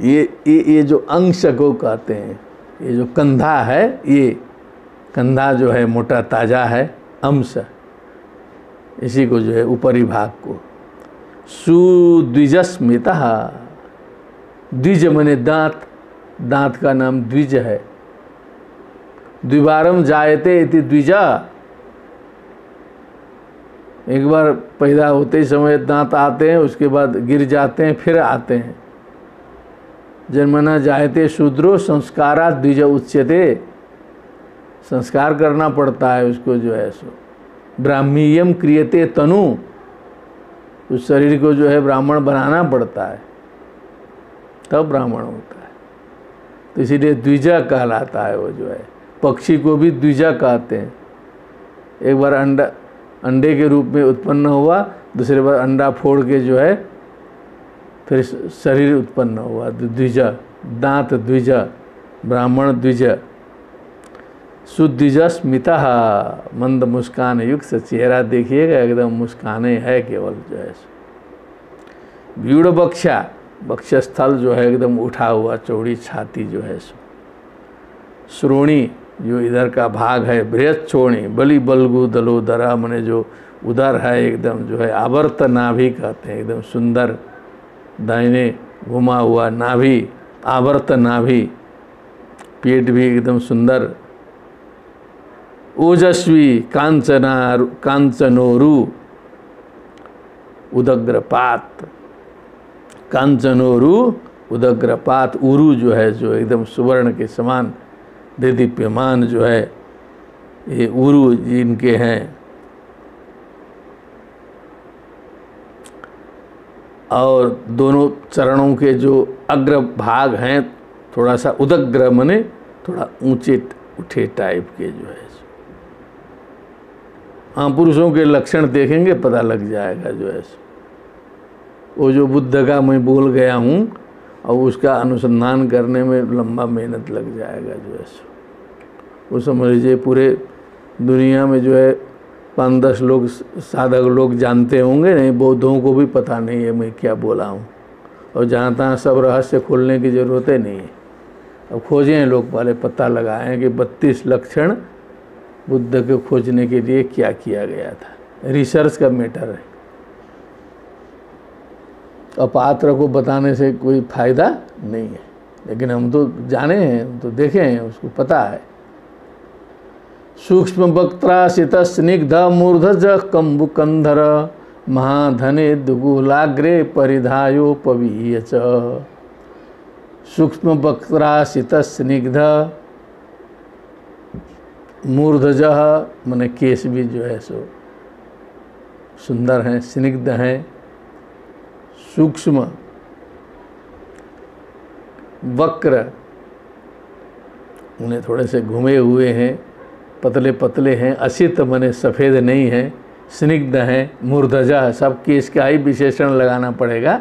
ये जो अंश को कहते हैं, ये जो कंधा है, ये कंधा जो है मोटा ताजा है, अंश इसी को जो है ऊपरी भाग को। सुद्विजस्मितः, द्विज मने दांत, दांत का नाम द्विज है। द्विवारम जायते इति द्विजा, एक बार पैदा होते ही समय दांत आते हैं, उसके बाद गिर जाते हैं, फिर आते हैं। जन्मना जायते शूद्रो संस्कारा द्विज उच्यते, संस्कार करना पड़ता है उसको, जो है सो ब्राह्मीयम क्रियते तनु, उस शरीर को जो है ब्राह्मण बनाना पड़ता है, तब ब्राह्मण होता है। तो इसीलिए द्विजा कहलाता है वो, जो है पक्षी को भी द्विजा कहते हैं। एक बार अंडे के रूप में उत्पन्न हुआ, दूसरे बार अंडा फोड़ के जो है फिर शरीर उत्पन्न हुआ, द्विजा, दांत द्विजा, ब्राह्मण द्विजा। सुद्विजा स्मिता, मंद मुस्कान युक्त चेहरा देखिएगा, एकदम मुस्काने है केवल, जो है व्यूढ़ बक्षा, बक्षस्थल जो है एकदम उठा हुआ, चौड़ी छाती जो है सो। श्रोणी जो इधर का भाग है, बृहत छोणी, बलि बलगु दलोदरा मने जो उधर है एकदम, जो है आवर्त नाभि कहते हैं, एकदम सुंदर दाहिने घुमा हुआ नाभि, आवर्त नाभि। पेट भी एकदम सुंदर। ओजस्वी कांचनोरु उदग्रपात, कांचनोरु उदग्रपात, उरु जो है जो एकदम सुवर्ण के समान देदीप्यमान जो है, ये उरु जिनके हैं, और दोनों चरणों के जो अग्र भाग हैं थोड़ा सा उदग्र मने थोड़ा ऊंचे उठे टाइप के जो है। हाँ, पुरुषों के लक्षण देखेंगे पता लग जाएगा जो है। वो जो बुद्ध का मैं बोल गया हूँ और उसका अनुसंधान करने में लंबा मेहनत लग जाएगा जो है। वो समझ लीजिए पूरे दुनिया में जो है 5-10 लोग साधक लोग जानते होंगे, नहीं बौद्धों को भी पता नहीं है मैं क्या बोला हूँ। और जहाँ तहाँ सब रहस्य खोलने की ज़रूरत ही नहीं है। अब खोजें लोग, पहले पता लगाएं कि 32 लक्षण बुद्ध को खोजने के लिए क्या किया गया था। रिसर्च का मैटर है। अपात्र को बताने से कोई फायदा नहीं है, लेकिन हम तो जाने हैं, हम तो देखे हैं, उसको पता है। सूक्ष्म वक्त्रासित स्निग्ध मूर्धज कंबुकंधर महाधने दुगुलाग्रे परिधायोपवीय च। सूक्ष्म वक्त्रासित स्निग्ध मूर्धज माने केश भी जो है सो सुंदर हैं, स्निग्ध हैं, सूक्ष्म वक्र उन्हें थोड़े से घुमे हुए हैं, पतले पतले हैं, असित माने सफ़ेद नहीं हैं, स्निग्ध हैं, मूर्धजा सब केश का ही विशेषण लगाना पड़ेगा।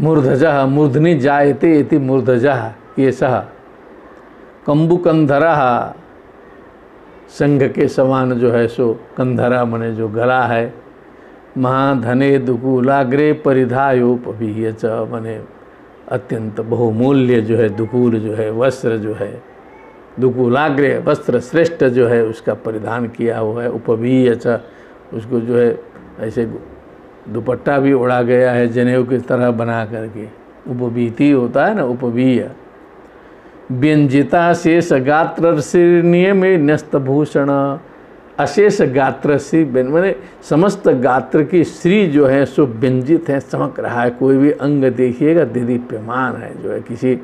मूर्धजा मूर्धनि जायते इति मूर्धजा केशः। कंबुकंधरा संघ के समान जो है सो कंधरा मने जो गला है। महाधने दुकूलाग्रे परिधायोपवीय च मने अत्यंत बहुमूल्य जो है दुकूल जो है वस्त्र जो है, दुकूलाग्रे वस्त्र श्रेष्ठ जो है उसका परिधान किया हुआ है। उपवीय च उसको जो है ऐसे दुपट्टा भी उड़ा गया है जनेऊ की तरह बना करके। उपवीति होता है ना, उपवीय। व्यंजिता शेष गात्र नियमे न्यस्तभूषण। अशेष गात्र से मैंने समस्त गात्र की श्री जो है सो व्यंजित है, चमक रहा है। कोई भी अंग देखिएगा दीदीप्यमान है जो है। किसी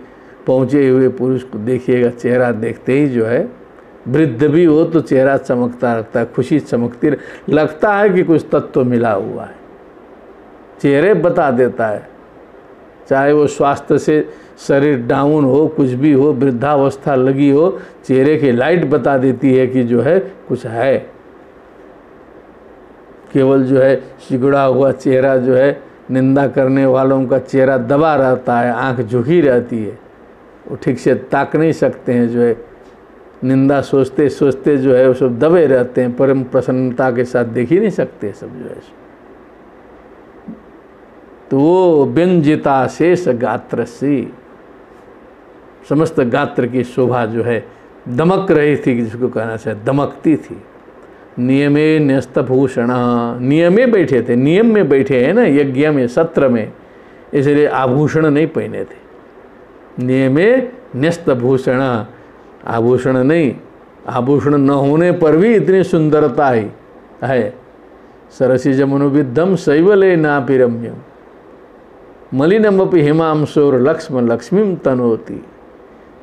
पहुँचे हुए पुरुष को देखिएगा, चेहरा देखते ही जो है, वृद्ध भी हो तो चेहरा चमकता लगता है, खुशी चमकती लगता है कि कुछ तत्व मिला हुआ है। चेहरे बता देता है, चाहे वो स्वास्थ्य से शरीर डाउन हो, कुछ भी हो, वृद्धावस्था लगी हो, चेहरे की लाइट बता देती है कि जो है कुछ है। केवल जो है सिकुड़ा हुआ चेहरा जो है, निंदा करने वालों का चेहरा दबा रहता है, आंख झुकी रहती है, वो ठीक से ताक नहीं सकते हैं, जो है निंदा सोचते सोचते जो है वो सब दबे रहते हैं, परम प्रसन्नता के साथ देख ही नहीं सकते सब जो है। तो वो व्यंजिता शेष गात्र से समस्त गात्र की शोभा जो है दमक रही थी, जिसको कहना चाहिए दमकती थी। नियमे न्यस्तभूषण, नियमे बैठे थे, नियम में बैठे हैं ना, यज्ञ में, सत्र में, इसलिए आभूषण नहीं पहने थे। नियमे न्यस्तभूषण, आभूषण नहीं, आभूषण न होने पर भी इतनी सुंदरता ही है। सरसिज मनोविद्धम शैवले नापि रम्यम मलिनमपि हिमांशोर लक्ष्म लक्ष्मीम तनोति।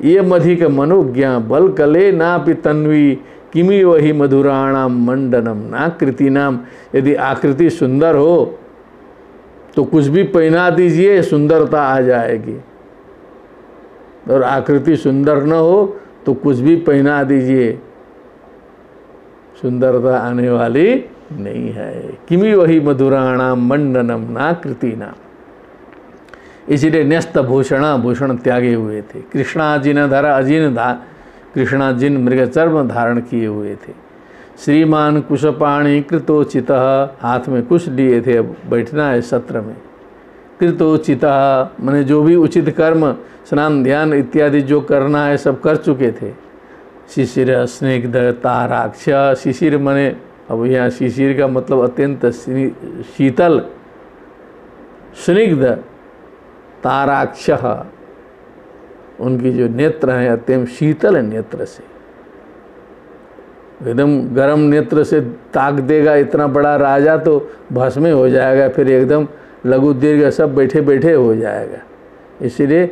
ये मधिक मनोज्ञा बल कले नापि तन्वी किमि वही मधुराणाम मंडनम नाकृति नाम। यदि आकृति सुंदर हो तो कुछ भी पहना दीजिए, सुंदरता आ जाएगी, और आकृति सुंदर न हो तो कुछ भी पहना दीजिए, सुंदरता आने वाली नहीं है। किमि वही मधुराणाम मंडनम नाकृति नाम। इसीलिए न्यस्त भूषण, भूषण त्यागे हुए थे। कृष्णाजिन धरा अजिन धा, कृष्णाजिन मृगचर्म धारण किए हुए थे। श्रीमान कुशपाणी कृतोचित, हाथ में कुश लिए थे, अब बैठना है सत्र में। कृतोचित माने जो भी उचित कर्म, स्नान ध्यान इत्यादि जो करना है सब कर चुके थे। शिशिर स्निग्ध ताराक्ष, शिशिर माने अब यहाँ शिशिर का मतलब अत्यंत शीतल, स्निग्ध ताराक्ष, उनकी जो नेत्र हैं अत्यंत शीतल नेत्र से, एकदम गर्म नेत्र से ताक देगा इतना बड़ा राजा तो भस्म हो जाएगा, फिर एकदम लघु दीर्घ सब बैठे बैठे हो जाएगा। इसीलिए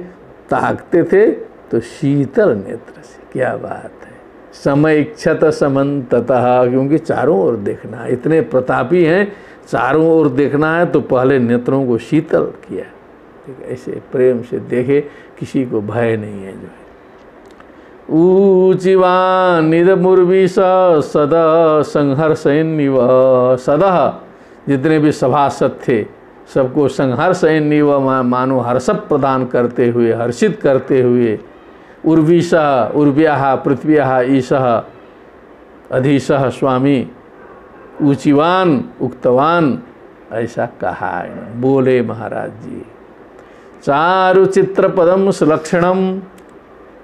ताकते थे तो शीतल नेत्र से। क्या बात है। समय इच्छत समन्ततः, क्योंकि चारों ओर देखना, इतने प्रतापी हैं, चारों ओर देखना है तो पहले नेत्रों को शीतल किया, ठीक है, ऐसे प्रेम से देखे, किसी को भय नहीं है जो है। ऊचिवान निदमुर्विश सदा संहर्षन्निव, सदा जितने भी सभासद थे सबको संहर्षन्निव मानो हर्ष प्रदान करते हुए, हर्षित करते हुए, उर्विशा उर्व्याः पृथ्व्याः ईशः अधीशः स्वामी ऊचिवान उक्तवान, ऐसा कहा है, बोले महाराज जी। चारु चित्र पदम सुलक्षणम,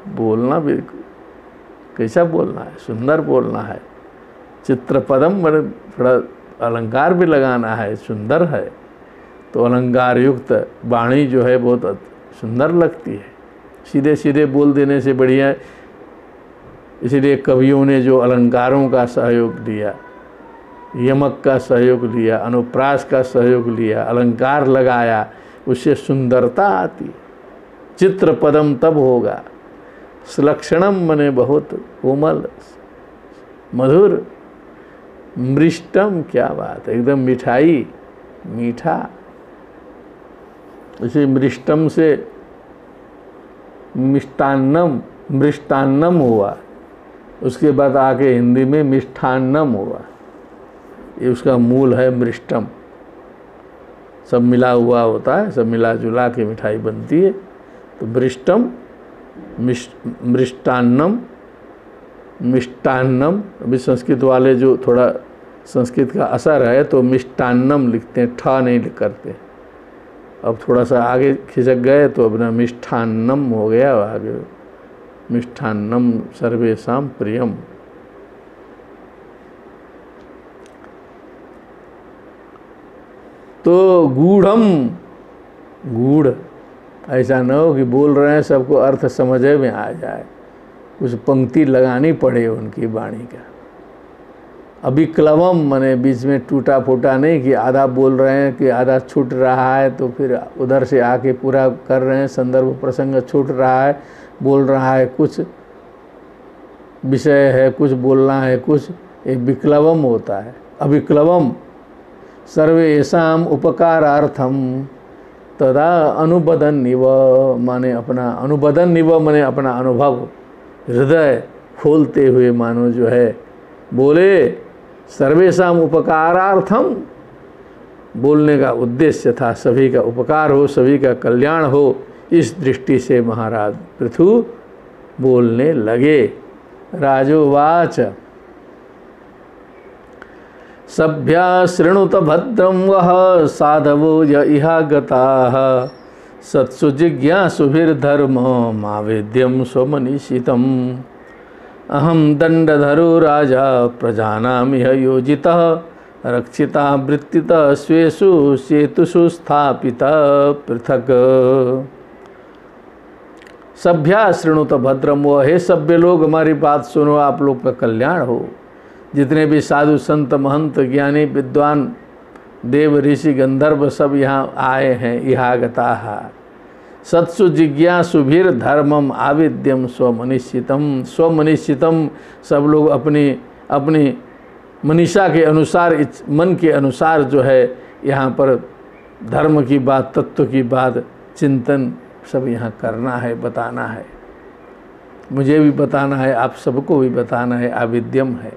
बोलना बिल्कुल कैसा बोलना है, सुंदर बोलना है। चित्र पदम बड़े थोड़ा अलंकार भी लगाना है, सुंदर है तो अलंकार युक्त वाणी जो है बहुत सुंदर लगती है। सीधे सीधे बोल देने से बढ़िया, इसलिए कवियों ने जो अलंकारों का सहयोग लिया, यमक का सहयोग लिया, अनुप्रास का सहयोग लिया, अलंकार लगाया, उससे सुंदरता आती। चित्र पदम तब होगा, सुलक्षणम मने बहुत कोमल मधुर, मृष्टम क्या बात है, एकदम मिठाई मीठा। इसे मृष्टम से मिष्टान्नम, मृष्टान्नम हुआ, उसके बाद आके हिंदी में मिष्ठान्नम हुआ, ये उसका मूल है मृष्टम। सब मिला हुआ होता है, सब मिला जुला के मिठाई बनती है, तो मृष्टम मृष्टान्नम मिष्टान्नम। अभी संस्कृत वाले जो थोड़ा संस्कृत का असर है तो मिष्टान्नम लिखते हैं, ठा नहीं लिख करते। अब थोड़ा सा आगे खिसक गए तो अपना मिष्ठान्नम हो गया, आगे मिष्ठान्नम सर्वेषां प्रियम। तो गूढ़म, गूढ़ ऐसा न हो कि बोल रहे हैं सबको अर्थ समझ में आ जाए, कुछ पंक्ति लगानी पड़े उनकी वाणी का। अभिक्लवम माने बीच में टूटा फूटा नहीं कि आधा बोल रहे हैं कि आधा छूट रहा है तो फिर उधर से आके पूरा कर रहे हैं, संदर्भ प्रसंग छूट रहा है, बोल रहा है कुछ विषय है, कुछ बोलना है कुछ, एक विक्लवम होता है। अभिक्लवम सर्वेषां उपकारार्थम तदा अनुबदन्निव, माने अपना अनुबदन्निव माने अपना अनुभव हृदय खोलते हुए मानो जो है बोले। सर्वेषां उपकारार्थम, बोलने का उद्देश्य था सभी का उपकार हो, सभी का कल्याण हो, इस दृष्टि से महाराज पृथु बोलने लगे। राजोवाच सभ्या शृणुत भद्रं वह साधवो य इहा गताः सत्सु जिज्ञासुभिर्धर्ममावेद्यं स्वमनीषितम् अहम दंडधरो राजा प्रजानामिह योजितः रक्षिता वृत्तितः स्वेषु सेतुषु स्थापितः पृथक। सभ्या शृणुत भद्रम, वो हे सभ्य लोग हमारी बात सुनो, आप लोग का कल्याण हो। जितने भी साधु संत महंत ज्ञानी विद्वान देव ऋषि गंधर्व सब यहाँ आए हैं, इहागताः सत्सु जिज्ञासुभिर धर्मम आविद्यम स्वमनिश्चितम। स्वमनिश्चितम, सब लोग अपनी अपनी मनीषा के अनुसार, मन के अनुसार जो है यहाँ पर धर्म की बात, तत्व की बात, चिंतन सब यहाँ करना है, बताना है। मुझे भी बताना है, आप सबको भी बताना है, आविद्यम है।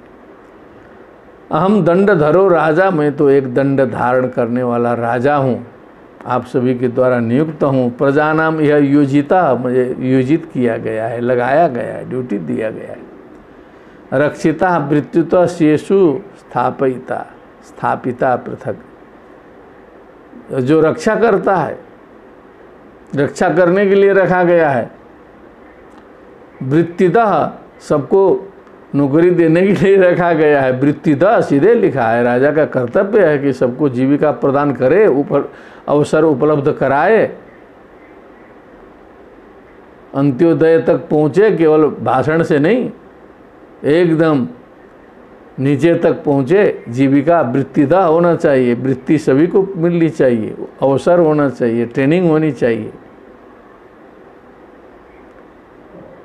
अहम दंडधरो राजा, मैं तो एक दंड धारण करने वाला राजा हूँ, आप सभी के द्वारा नियुक्त हूँ। प्रजानाम यह योजिता, मुझे योजित किया गया है, लगाया गया है, ड्यूटी दिया गया है। रक्षिता वृत्तित्व शेषु स्थापिता, स्थापिता पृथक, जो रक्षा करता है, रक्षा करने के लिए रखा गया है। वृत्तितः, सबको नौकरी देने के लिए रखा गया है। वृत्तितः सीधे लिखा है, राजा का कर्तव्य है कि सबको जीविका प्रदान करे, ऊपर अवसर उपलब्ध कराए, अंत्योदय तक पहुँचे, केवल भाषण से नहीं, एकदम नीचे तक पहुँचे। जीविका वृत्तितः होना चाहिए, वृत्ति सभी को मिलनी चाहिए, अवसर होना चाहिए, ट्रेनिंग होनी चाहिए।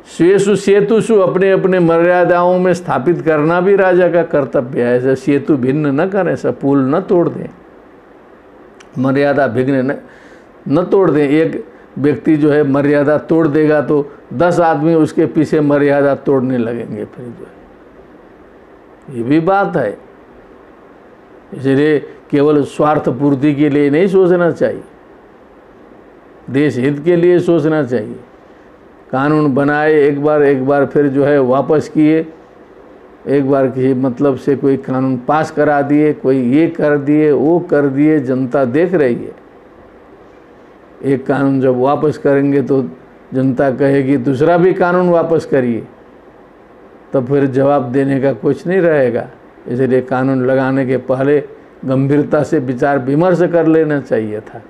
स्वेषु सेतुषु, अपने अपने मर्यादाओं में स्थापित करना भी राजा का कर्तव्य है। ऐसे सेतु भिन्न न करें, सब पुल न तोड़ दें, मर्यादा विघ्न न तोड़ दें। एक व्यक्ति जो है मर्यादा तोड़ देगा तो 10 आदमी उसके पीछे मर्यादा तोड़ने लगेंगे फिर जो है, ये भी बात है। इसलिए केवल स्वार्थ पूर्ति के लिए नहीं सोचना चाहिए, देश हित के लिए सोचना चाहिए। कानून बनाए एक बार फिर जो है वापस किए, एक बार किसी मतलब से कोई कानून पास करा दिए, कोई ये कर दिए वो कर दिए, जनता देख रही है। एक कानून जब वापस करेंगे तो जनता कहेगी दूसरा भी कानून वापस करिए, तब फिर जवाब देने का कुछ नहीं रहेगा। इसलिए कानून लगाने के पहले गंभीरता से विचार विमर्श कर लेना चाहिए था।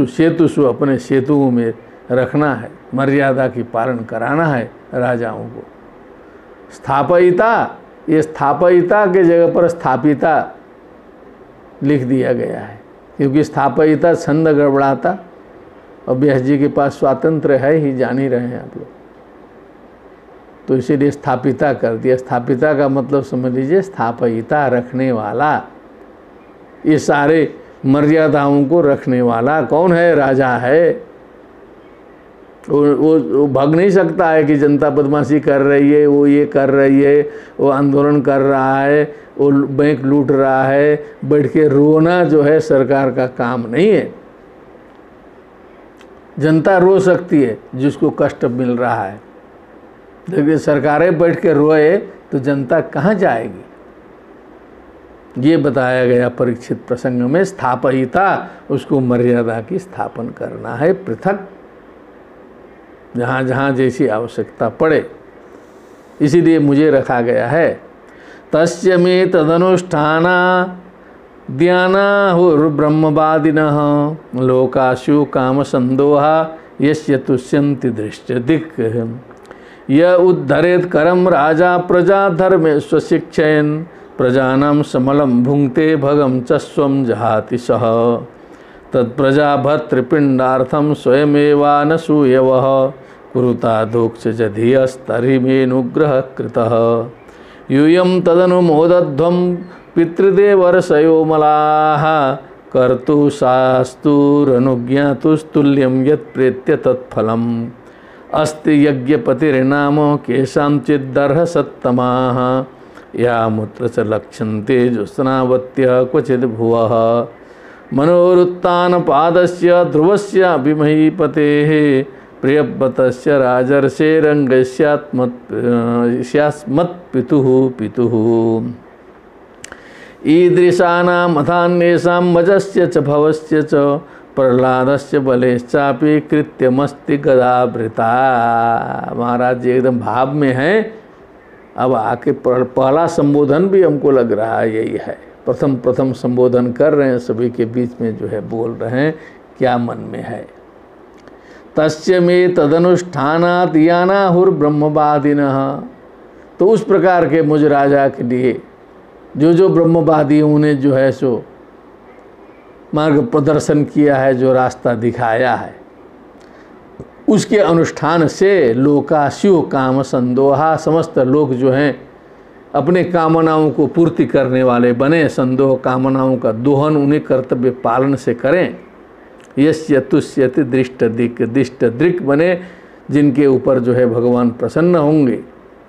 सेतुषु अपने सेतुओं में रखना है, मर्यादा की पालन कराना है राजाओं को। स्थापयिता, ये स्थापयिता के जगह पर स्थापिता लिख दिया गया है, क्योंकि स्थापयिता छंद गड़बड़ाता, और व्यास जी के पास स्वातंत्र है ही, जान ही रहे हैं आप लोग, तो इसीलिए स्थापिता कर दिया। स्थापिता का मतलब समझ लीजिए स्थापयिता, रखने वाला। ये सारे मर्यादाओं को रखने वाला कौन है? राजा है। वो भाग नहीं सकता है कि जनता बदमाशी कर रही है, वो ये कर रही है, वो आंदोलन कर रहा है, वो बैंक लूट रहा है, बैठ के रोना जो है सरकार का काम नहीं है। जनता रो सकती है जिसको कष्ट मिल रहा है, लेकिन सरकारें बैठ के रोए तो जनता कहाँ जाएगी? ये बताया गया परीक्षित प्रसंग में। स्थापयिता, उसको मर्यादा की स्थापन करना है पृथक, जहाँ जहाँ जैसी आवश्यकता पड़े, इसीलिए मुझे रखा गया है। तस्य मे तदनुष्ठाना ध्यानाहुर्ब्रह्मवादिनः लोकाशु कामसंदोहा यस्य तुष्यन्ति दृष्टदिक् य उद्धरेत् करम राजा प्रजा धर्मे स्वशिक्षयन् प्रजानां समलं भुङ्क्ते भगं च स्वं जहाति सः तत्प्रजा भर्तृपिण्डार्थं स्वयमेवानसूयवः कुरुतादोक्ष जधियस्तरिमेनुग्रहः कृतः यूयं तदनुमोदध्वं पितृदेवर्षयो मलाः कर्तु शास्तुरनुज्ञातुस्तुल्यं यत्प्रेत्य तत्फलम् अस्ति यज्ञपतिर्नाम केषाञ्चिद्दर्हसत्तमाः यामुत्र च लक्ष्यन्ते ज्योत्स्नावत्य क्वचिद् भुवः मनोरुत्थानपादस्य ध्रुवस्य अभिमहीपतेः प्रियव्रतस्य राजर्षेरङ्गस्यास्मत्पितुः पितुः ईदृशानाम् अथान्येषां वजस्य च भवस्य च प्रह्लादस्य बलेश्चापि कृत्यमस्ति गदाभृता। महाराज जी एकदम भाव में हैं। अब आके पहला संबोधन भी हमको लग रहा है यही है, प्रथम संबोधन कर रहे हैं, सभी के बीच में जो है बोल रहे हैं क्या मन में है। तस्य मे तदनुष्ठानात् यानाहुर्ब्रह्मवादिनः, तो उस प्रकार के मुझ राजा के लिए जो ब्रह्मवादियों ने जो है सो मार्ग प्रदर्शन किया है, जो रास्ता दिखाया है, उसके अनुष्ठान से लोकाशु काम संदोहा, समस्त लोग जो हैं अपने कामनाओं को पूर्ति करने वाले बने। संदोह, कामनाओं का दोहन उन्हें कर्तव्य पालन से करें। यस्य तुष्यति दृष्ट दृक् बने, जिनके ऊपर जो है भगवान प्रसन्न होंगे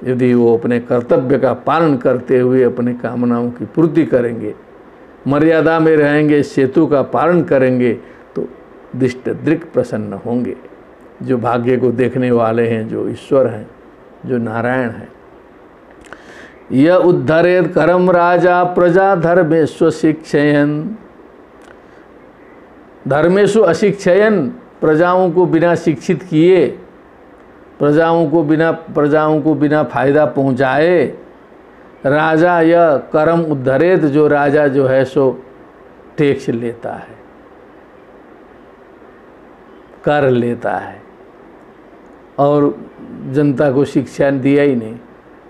यदि वो अपने कर्तव्य का पालन करते हुए अपने कामनाओं की पूर्ति करेंगे, मर्यादा में रहेंगे, सेतु का पालन करेंगे, तो दृष्ट दृक् प्रसन्न होंगे। जो भाग्य को देखने वाले हैं, जो ईश्वर हैं, जो नारायण हैं। यह उद्धरेत करम राजा प्रजा धर्मेषु शिक्षयन्, धर्मेषु अशिक्षयन्, प्रजाओं को बिना शिक्षित किए, प्रजाओं को बिना फायदा पहुँचाए। राजा यह करम उद्धरेत, जो राजा जो है सो टैक्स लेता है, कर लेता है, और जनता को शिक्षा दिया ही नहीं,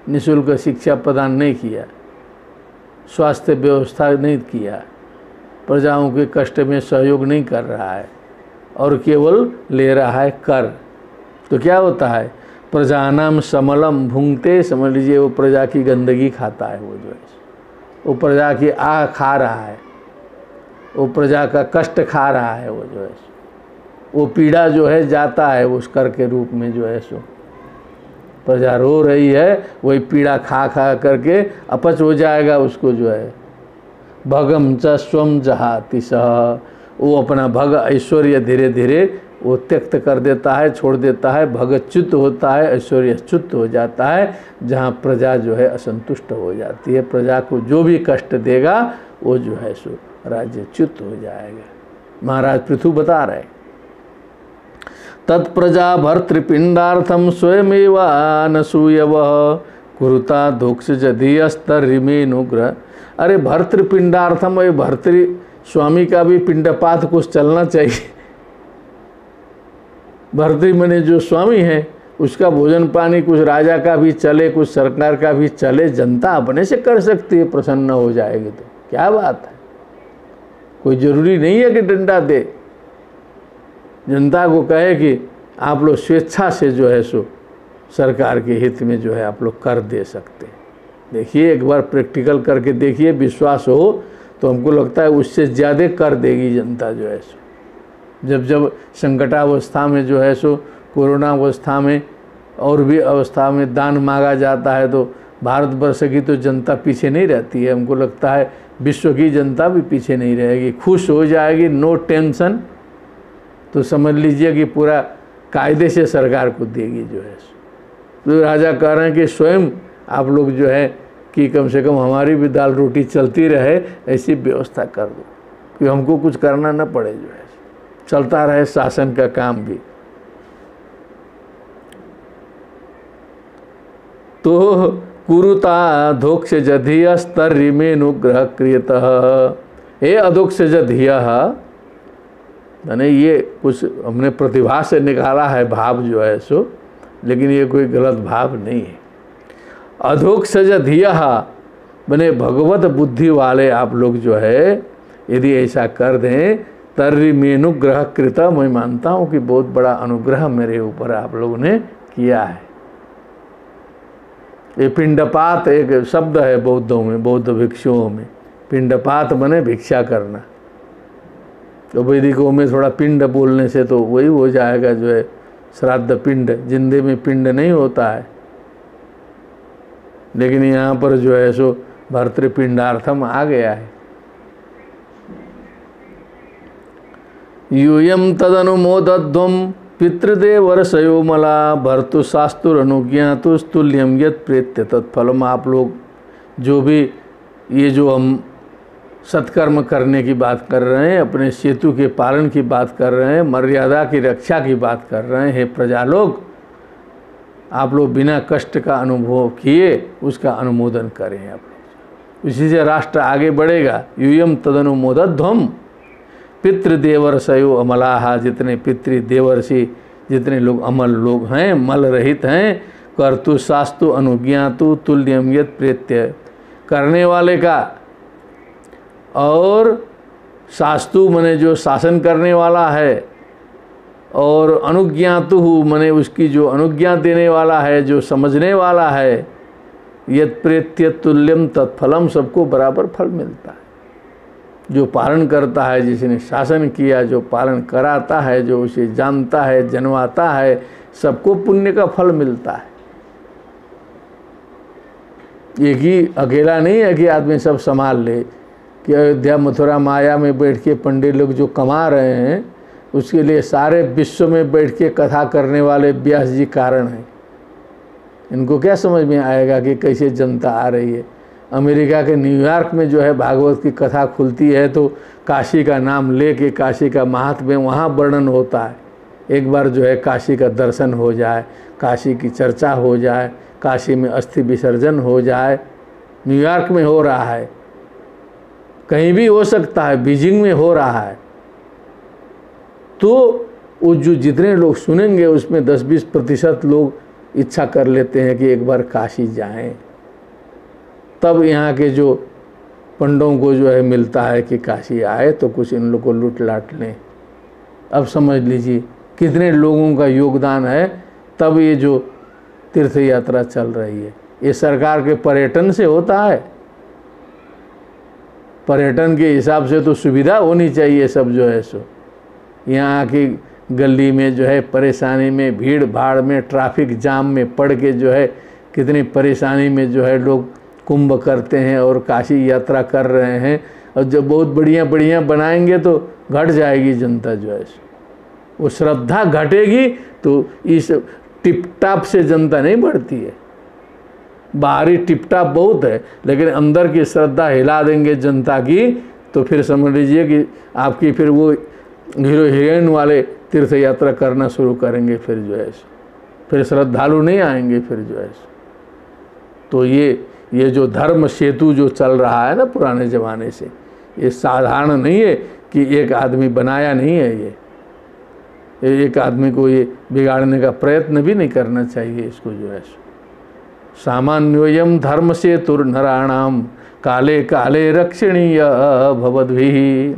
निःशुल्क शिक्षा प्रदान नहीं किया, स्वास्थ्य व्यवस्था नहीं किया, प्रजाओं के कष्ट में सहयोग नहीं कर रहा है, और केवल ले रहा है कर, तो क्या होता है? प्रजानाम समलम भुंगते, समझ लीजिए वो प्रजा की गंदगी खाता है वो जो है। वो प्रजा की आह खा रहा है, वो प्रजा का कष्ट खा रहा है, वो जो है वो पीड़ा जो है जाता है उस कर के रूप में जो है सो प्रजा रो रही है, वही पीड़ा खा खा करके अपच हो जाएगा उसको जो है। भगम च स्वम जहाति सह, वो अपना भग ऐश्वर्य धीरे धीरे वो त्यक्त कर देता है, छोड़ देता है, भगच्युत होता है, ऐश्वर्यच्युत हो जाता है, जहाँ प्रजा जो है असंतुष्ट हो जाती है। प्रजा को जो भी कष्ट देगा वो जो है सो राज्यच्युत हो जाएगा। महाराज पृथु बता रहे तत्प्रजा भर्तृपिंडार्थम स्वयमेवानसूयव कुरुता दोक्ष जधीयस्तरिमेनुग्रह। अरे भर्तृपिंडार्थम, ये भर्तृ स्वामी का भी पिंडपात कुछ चलना चाहिए। भर्तृ मने जो स्वामी है उसका भोजन पानी कुछ राजा का भी चले, कुछ सरकार का भी चले, जनता अपने से कर सकती है, प्रसन्न हो जाएगी तो क्या बात है। कोई जरूरी नहीं है कि डंडा दे, जनता को कहे कि आप लोग स्वेच्छा से जो है सो सरकार के हित में जो है आप लोग कर दे सकते हैं। देखिए एक बार प्रैक्टिकल करके देखिए, विश्वास हो तो हमको लगता है उससे ज़्यादा कर देगी जनता जो है सो। जब संकटावस्था में जो है सो, कोरोना अवस्था में और भी अवस्था में दान मांगा जाता है तो भारतवर्ष की तो जनता पीछे नहीं रहती है। हमको लगता है विश्व की जनता भी पीछे नहीं रहेगी, खुश हो जाएगी, नो टेंशन। तो समझ लीजिए कि पूरा कायदे से सरकार को देगी जो है। तो राजा कह रहे हैं कि स्वयं आप लोग जो है कि कम से कम हमारी भी दाल रोटी चलती रहे, ऐसी व्यवस्था कर दो कि हमको कुछ करना न पड़े, जो है चलता रहे शासन का काम भी। तो कुरुता धोक्ष जधीय स्तरिमेनुग्रह क्रियतः। हे अधोक्ष जधीय, यानी ये कुछ हमने प्रतिभा से निकाला है भाव जो है सो, लेकिन ये कोई गलत भाव नहीं है। अधोक्ष जधीय बने भगवत बुद्धि वाले आप लोग जो है यदि ऐसा कर दें, तर्रिमेनुग्रह कृत, मैं मानता हूँ कि बहुत बड़ा अनुग्रह मेरे ऊपर आप लोगों ने किया है। ये पिंडपात एक शब्द है बौद्धों में, बौद्ध भिक्षुओं में। पिंडपात बने भिक्षा करना, तो वैदिकों में थोड़ा पिंड बोलने से तो वही हो जाएगा जो है श्राद्ध पिंड, जिंदे में पिंड नहीं होता है। लेकिन यहाँ पर जो है सो भर्तृपिंडार्थम आ गया है। यूयम तदनुमोदध्वम पितृदेवर्षयो मला भर्तुशास्तुरनुज्ञातुस्तुल्यम यत् प्रेत्य तत्फलम। आप लोग जो भी ये जो हम सत्कर्म करने की बात कर रहे हैं, अपने सेतु के पालन की बात कर रहे हैं, मर्यादा की रक्षा की बात कर रहे हैं, हे प्रजा लोग आप लोग बिना कष्ट का अनुभव किए उसका अनुमोदन करें। आप लोग इसी से राष्ट्र आगे बढ़ेगा। यूयम तदनुमोदध्वम पितृदेवर्षयो अमलाहा, जितने पितृदेवर्षि जितने लोग अमल लोग हैं, मल रहित हैं, कर्तु शास्तु अनुज्ञातु तुल्यम यत् प्रेत्य, करने वाले का और शास्तु मने जो शासन करने वाला है, और अनुज्ञातु मने उसकी जो अनुज्ञा देने वाला है, जो समझने वाला है, यत् प्रेत्य तुल्यम तत्फलम, सबको बराबर फल मिलता है। जो पालन करता है, जिसने शासन किया, जो पालन कराता है, जो उसे जानता है, जनवाता है, सबको पुण्य का फल मिलता है। एक ही अकेला नहीं है कि आदमी सब संभाल ले, कि अयोध्या मथुरा माया में बैठ के पंडित लोग जो कमा रहे हैं, उसके लिए सारे विश्व में बैठ के कथा करने वाले व्यास जी कारण हैं। इनको क्या समझ में आएगा कि कैसे जनता आ रही है। अमेरिका के न्यूयॉर्क में जो है भागवत की कथा खुलती है तो काशी का नाम ले के काशी का महात्म्य वहाँ वर्णन होता है। एक बार जो है काशी का दर्शन हो जाए, काशी की चर्चा हो जाए, काशी में अस्थि विसर्जन हो जाए। न्यूयॉर्क में हो रहा है, कहीं भी हो सकता है, बीजिंग में हो रहा है, तो वो जो जितने लोग सुनेंगे उसमें 10-20% लोग इच्छा कर लेते हैं कि एक बार काशी जाएं। तब यहाँ के जो पंडों को जो है मिलता है कि काशी आए तो कुछ इन लोगों को लूट लाट लें। अब समझ लीजिए कितने लोगों का योगदान है, तब ये जो तीर्थ यात्रा चल रही है। ये सरकार के पर्यटन से होता है, पर्यटन के हिसाब से तो सुविधा होनी चाहिए सब जो है सो। यहाँ की गली में जो है परेशानी में, भीड़ भाड़ में, ट्रैफिक जाम में पड़ के जो है कितनी परेशानी में जो है लोग कुंभ करते हैं और काशी यात्रा कर रहे हैं। और जब बहुत बढ़िया बनाएंगे तो घट जाएगी जनता जो है सो। वो श्रद्धा घटेगी तो इस टिपटाप से जनता नहीं बढ़ती है। बाहरी टिपटाप बहुत है, लेकिन अंदर की श्रद्धा हिला देंगे जनता की तो फिर समझ लीजिए कि आपकी फिर वो हीरो हीरोइन वाले तीर्थ यात्रा करना शुरू करेंगे फिर जो है सो। फिर श्रद्धालु नहीं आएंगे फिर जो है सो। तो ये जो धर्म सेतु जो चल रहा है ना पुराने ज़माने से, ये साधारण नहीं है कि एक आदमी बनाया नहीं है। ये एक आदमी को ये बिगाड़ने का प्रयत्न भी नहीं करना चाहिए इसको जो है सो। सामान्योयम धर्म सेतुर नराणाम काले काले रक्षणीय भवद्भिः।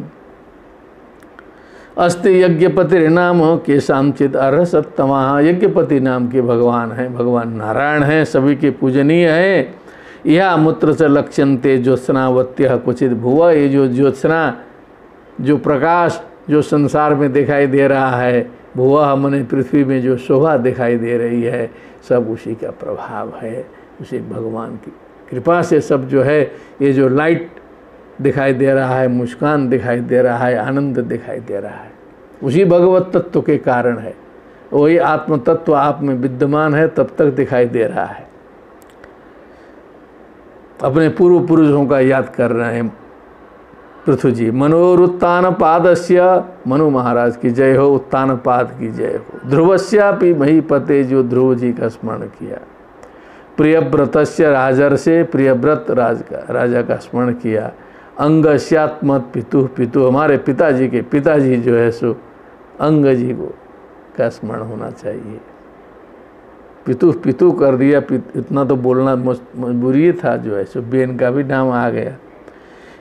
अस्ति यज्ञपति नाम के सामचित अर्हसत्तमा। यज्ञपति नाम के भगवान हैं, भगवान नारायण हैं, सभी के पूजनीय हैं। यह मूत्र से लक्ष्यन्ते ज्योत्सनावत्य क्वचित भुव। ये जो ज्योत्सना, जो प्रकाश जो संसार में दिखाई दे रहा है, भुवः मने पृथ्वी में जो शोभा दिखाई दे रही है, सब उसी का प्रभाव है, उसी भगवान की कृपा से सब जो है ये जो लाइट दिखाई दे रहा है, मुस्कान दिखाई दे रहा है, आनंद दिखाई दे रहा है, उसी भगवत तत्व के कारण है। वही आत्म तत्व आप में विद्यमान है तब तक दिखाई दे रहा है। अपने पूर्व पुरुषों का याद कर रहे हैं पृथु जी। मनोरुत्तान पादस्य, मनु महाराज की जय हो, उत्तान पाद की जय हो। ध्रुवस्यापि महीपते, जो ध्रुव जी का स्मरण किया। प्रियव्रतस्य राजर्षे, प्रियव्रत राजा का स्मरण किया। अंगस्यात्मत पितु, पितु हमारे पिताजी के पिताजी जो है सो अंग जी को का स्मरण होना चाहिए। पितु पितु कर दिया, इतना तो बोलना मजबूरी था जो है सो। बेन का भी नाम आ गया।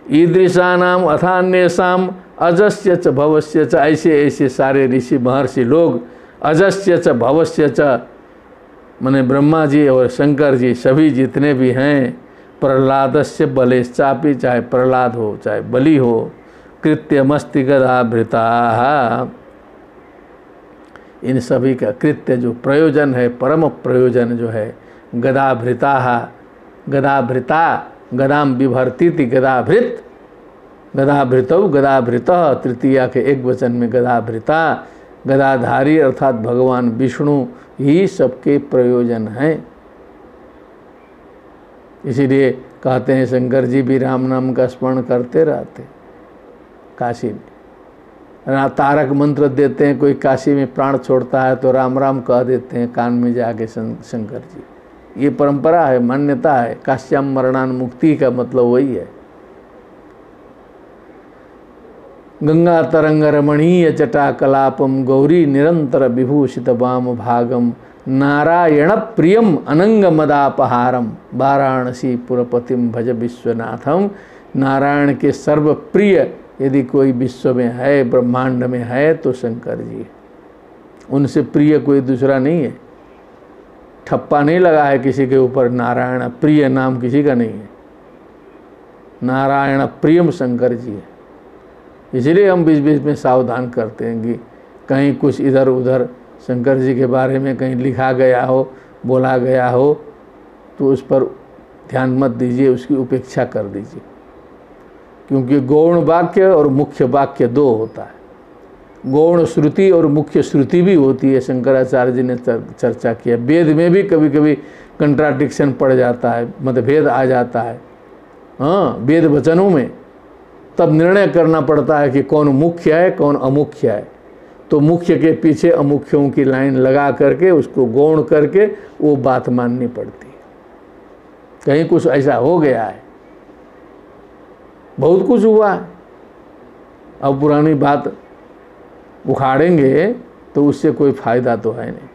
ईदृशानाम अथान्येषाम अजस्य च भवस्य च। ऐसे ऐसे सारे ऋषि महर्षि लोग, अजस्य च भवस्य च माने ब्रह्मा जी और शंकर जी सभी जितने भी हैं, प्रहलादस्य बलेश्चापि, चाहे प्रहलाद हो चाहे बलि हो, कृत्यमस्ति गदाभृता। इन सभी का कृत्य जो प्रयोजन है, परम प्रयोजन जो है, गदाभृता, गदाभृता, गदाम विभर्तीति गदाभृत, गदाभृतौ गदाभृतः, तृतीया के एक वचन में गदाभृता, गदाधारी अर्थात भगवान विष्णु ही सबके प्रयोजन हैं। इसीलिए कहते हैं शंकर जी भी राम नाम का स्मरण करते रहते काशी में। तारक मंत्र देते हैं, कोई काशी में प्राण छोड़ता है तो राम राम कह देते हैं कान में जाके शंकर जी। ये परंपरा है, मान्यता है। काश्याम मरणान मुक्ति का मतलब वही है। गंगा तरंग रमणीय जटा कलापम, गौरी निरंतर विभूषित वाम भागम, नारायण प्रियम अनंग मदापहारम, वाराणसी पुरपतिम भज विश्वनाथम। नारायण के सर्वप्रिय यदि कोई विश्व में है, ब्रह्मांड में है तो शंकर जी। उनसे प्रिय कोई दूसरा नहीं है। ठप्पा नहीं लगा है किसी के ऊपर, नारायण प्रिय नाम किसी का नहीं है। नारायण प्रियम शंकर जी है। इसलिए हम बीच बीच में सावधान करते हैं कि कहीं कुछ इधर उधर शंकर जी के बारे में कहीं लिखा गया हो, बोला गया हो तो उस पर ध्यान मत दीजिए, उसकी उपेक्षा कर दीजिए। क्योंकि गौण वाक्य और मुख्य वाक्य दो होता है। गौण श्रुति और मुख्य श्रुति भी होती है, शंकराचार्य जी ने चर्चा किया। वेद में भी कभी कभी कंट्राडिक्शन पड़ जाता है, मतभेद आ जाता है। हाँ, वेद वचनों में तब निर्णय करना पड़ता है कि कौन मुख्य है कौन अमुख्य है। तो मुख्य के पीछे अमुख्यों की लाइन लगा करके उसको गौण करके वो बात माननी पड़ती है। कहीं कुछ ऐसा हो गया है, बहुत कुछ हुआ है। अब पुरानी बात उखाड़ेंगे तो उससे कोई फायदा तो है नहीं,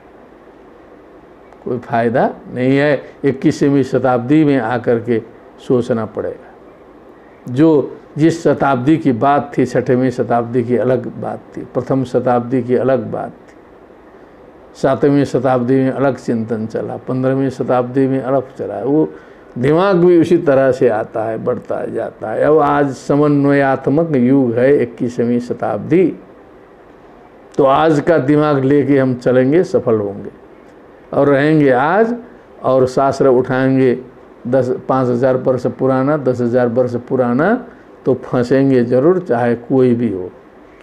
कोई फायदा नहीं है। 21वीं शताब्दी में आकर के सोचना पड़ेगा। जो जिस शताब्दी की बात थी, 6वीं शताब्दी की अलग बात थी, प्रथम शताब्दी की अलग बात थी, 7वीं शताब्दी में अलग चिंतन चला, 15वीं शताब्दी में अलग चला। वो दिमाग भी उसी तरह से आता है, बढ़ता जाता है। अब आज समन्वयात्मक युग है, 21वीं शताब्दी, तो आज का दिमाग लेके हम चलेंगे, सफल होंगे और रहेंगे आज। और शास्त्र उठाएंगे 5,000 वर्ष पुराना, 10,000 वर्ष पुराना, तो फंसेंगे जरूर, चाहे कोई भी हो।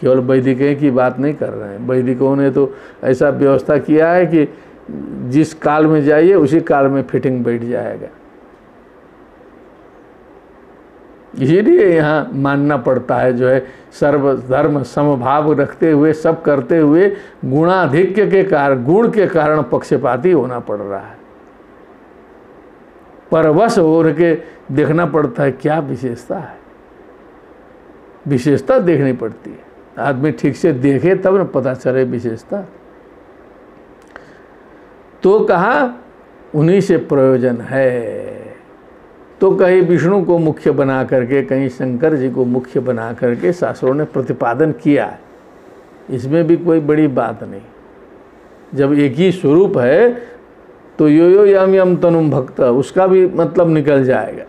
केवल वैदिकों की बात नहीं कर रहे हैं, वैदिकों ने तो ऐसा व्यवस्था किया है कि जिस काल में जाइए उसी काल में फिटिंग बैठ जाएगा। इसीलिए यहाँ मानना पड़ता है जो है सर्वधर्म समभाव रखते हुए, सब करते हुए गुणाधिक्य के कारण, गुण के कारण पक्षपाती होना पड़ रहा है। परवश होकर के देखना पड़ता है क्या विशेषता है, विशेषता देखनी पड़ती है। आदमी ठीक से देखे तब न पता चले विशेषता। तो कहा उन्हीं से प्रयोजन है। तो कहीं विष्णु को मुख्य बना करके, कहीं शंकर जी को मुख्य बना करके शास्त्रों ने प्रतिपादन किया है। इसमें भी कोई बड़ी बात नहीं। जब एक ही स्वरूप है तो यो यो यम यम तनुम भक्त, उसका भी मतलब निकल जाएगा।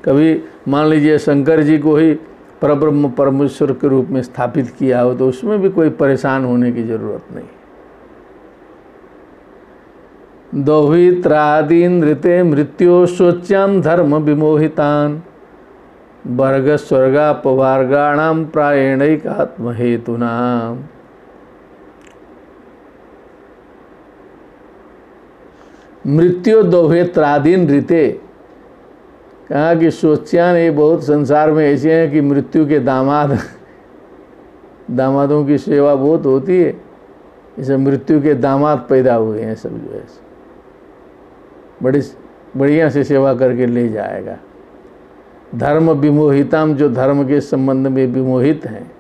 कभी मान लीजिए शंकर जी को ही परब्रह्म परमेश्वर के रूप में स्थापित किया हो, तो उसमें भी कोई परेशान होने की जरूरत नहीं। दोहित्रादीनृते मृत्यो शोच्याम धर्म विमोहितान वर्ग स्वर्गापवार्गाणाम प्रायणैकात्म हेतुना। मृत्यु दोहित्रादीन ऋते, कहा कि सोच्यान, ये बहुत संसार में ऐसे हैं कि मृत्यु के दामादों की सेवा बहुत होती है, इसे मृत्यु के दामाद पैदा हुए हैं सब, जो है बड़ी बढ़िया से सेवा करके ले जाएगा। धर्म विमोहिताम, जो धर्म के संबंध में विमोहित हैं।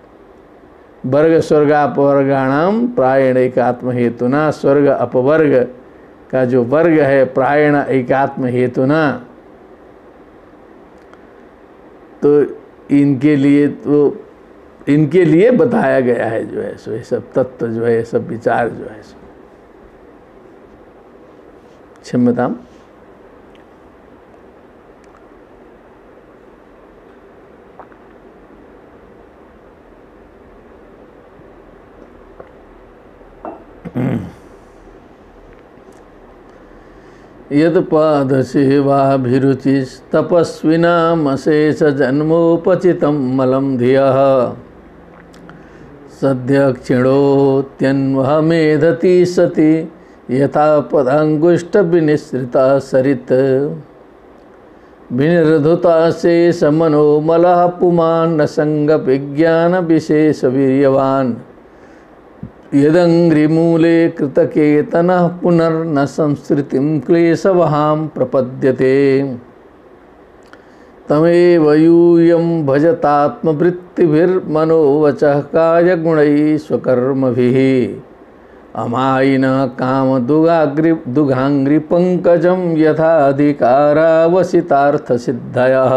वर्ग स्वर्ग अपवर्गाणाम प्रायण एकात्म हेतुना, स्वर्ग अपवर्ग का जो वर्ग है प्रायण एकात्म हेतुना, तो इनके लिए बताया गया है जो है सो, ये सब तत्व जो है, ये सब विचार जो है सो। क्षम्यताम। यद पाद सेवाभिरुचिस्तपस्विनामशेष जन्मोपचितं मलं धियः सद्य क्षीणोत्यन्वहमेधति सति यथा पदांगुष्ठ विनिसृता सरित विनिर्धुता शेष मनोमलः पुमान् न संग विज्ञान विशेष वीर्यवान् यदंग्रिमूले कृतकेतनः पुनर्न संस्कृतिं क्लेशवहां प्रपद्यते तमेव यूयं भजतात्मवृत्तिभिर्मनोवचः कायगुणैः स्वकर्मभिः अमायिनः कामदुगाग्रिपङ्कजं यथाधिकारावसितार्थसिद्धयः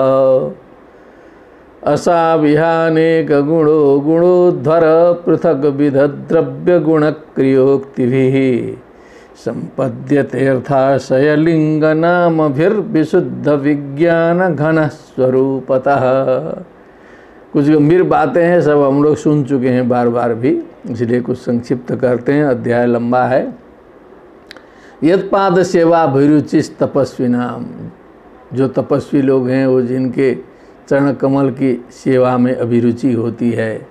असाविहानेक गुणो गुणोद्धर पृथक विधद्रव्य गुणक्रियोक्तिभिः संपद्यतेऽर्थाशय लिंग नामभिर्विशुद्ध विज्ञान घन स्वरूपतः। कुछ गंभीर बातें हैं, सब हम लोग सुन चुके हैं बार बार भी, इसलिए कुछ संक्षिप्त करते हैं। अध्याय लंबा है। यत्पाद सेवा अभिरुचिस तपस्विनाम, जो तपस्वी लोग हैं वो जिनके चरण कमल की सेवा में अभिरुचि होती है।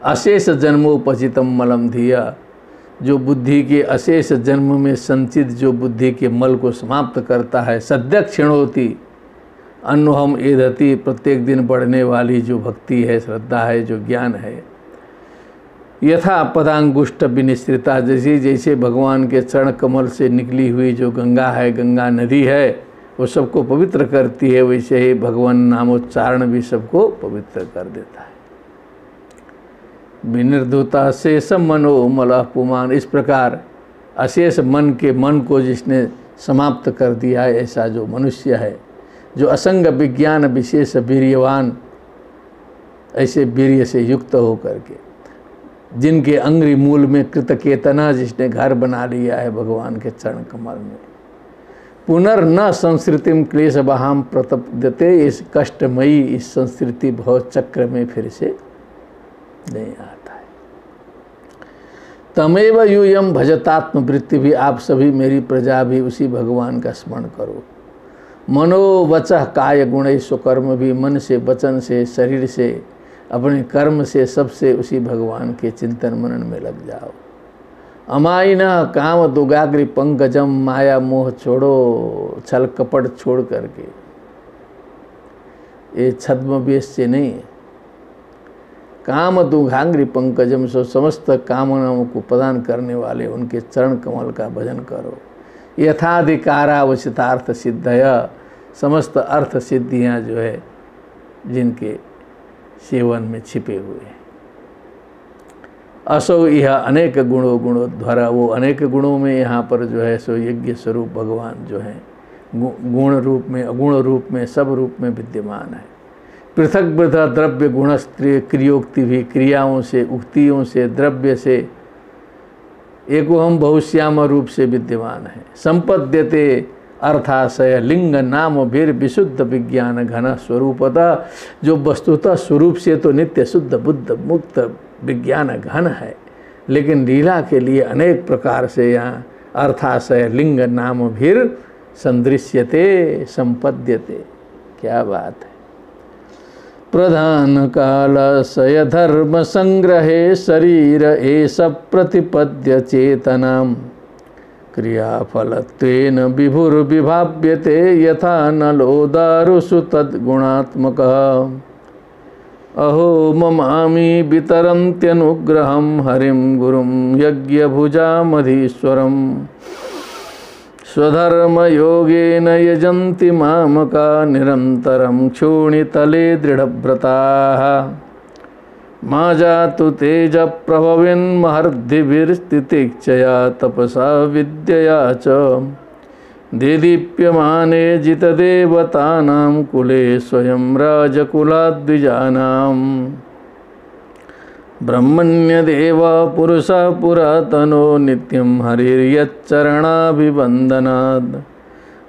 अशेष जन्मोपचितम मलम धिया, जो बुद्धि के अशेष जन्म में संचित जो बुद्धि के मल को समाप्त करता है। सद्य क्षीणोति अन्वहम एधति, प्रत्येक दिन बढ़ने वाली जो भक्ति है, श्रद्धा है, जो ज्ञान है। यथा पदांगुष्ठ विनिश्रिता, जैसे जैसे भगवान के चरण कमल से निकली हुई जो गंगा है, गंगा नदी है, वो सबको पवित्र करती है, वैसे ही भगवान नामोच्चारण भी सबको पवित्र कर देता है। विनिर्धुता शेष मनोमलः पुमान्, इस प्रकार अशेष मन के मन को जिसने समाप्त कर दिया है, ऐसा जो मनुष्य है, जो असंग विज्ञान विशेष वीर्यवान, ऐसे वीर्य से युक्त हो करके, जिनके अंग्रि मूल में कृतकेतना, जिसने घर बना लिया है भगवान के चरण कमल में, पुनर् न संस्कृतिम क्लेश बहाम प्रतप्यते, इस कष्टमयी इस संस्कृति भव चक्र में फिर से नहीं आता है। तमेव यूयम भजतात्म वृत्ति भी, आप सभी मेरी प्रजा भी उसी भगवान का स्मरण करो। मनोवचः काय गुण स्वकर्म भी, मन से वचन से शरीर से अपने कर्म से सबसे उसी भगवान के चिंतन मनन में लग जाओ। अमायिना काम दुगाग्रि पंकजम, माया मोह छोड़ो, छल कपट छोड़ करके। ये छद्मवेश से नहीं है। काम दुघाग्रि पंकजम, सो समस्त कामनाओं को प्रदान करने वाले उनके चरण कमल का भजन करो। यथाधिकारावचितार्थ सिद्धय, समस्त अर्थ सिद्धियाँ जो है जिनके सेवन में छिपे हुए हैं। असो यह अनेक गुणोद्भर, वो अनेक गुणों में यहाँ पर जो है सो यज्ञ स्वरूप भगवान जो है गुण रूप में अगुण रूप में सब रूप में विद्यमान है। पृथक पृथक द्रव्य गुण क्रियोक्ति भी, क्रियाओं से उक्तियों से द्रव्य से एको हम बहुश्याम रूप से विद्यमान है। संपद्यते अर्थाशय लिंग नाम भीर विशुद्ध विज्ञान घन स्वरूपतः, जो वस्तुतः स्वरूप से तो नित्य शुद्ध बुद्ध मुक्त विज्ञान घन है, लेकिन लीला के लिए अनेक प्रकार से यहाँ अर्थाशय लिंग नाम भीर संदृश्यते संपद्यते। क्या बात है। प्रधान कालस्य धर्म संग्रहे शरीर एष प्रतिपद्य चेतनाम, क्रियाफलत्वेन विभुर्विभाव्यते यथा नलोदारुषु तद्गुणात्मकः। अहो ममामि वितरन्त्यनुग्रहं हरिं गुरुं यज्ञभुजामधीश्वरं, स्वधर्मयोगेन यजन्ति मामका निरन्तरं क्षोणितले दृढव्रताः। मा जातु तेजप्रभविन्महर्दिभिर्स्थितिक्षया तपसा विद्यया च, देदीप्यमाने जितदेवतानां कुले स्वयं राजकुलाद्विजानां। ब्रह्मण्यदेव पुरुषः पुरातनो नित्यं हरिर्यच्चरणाभिवन्दनात्,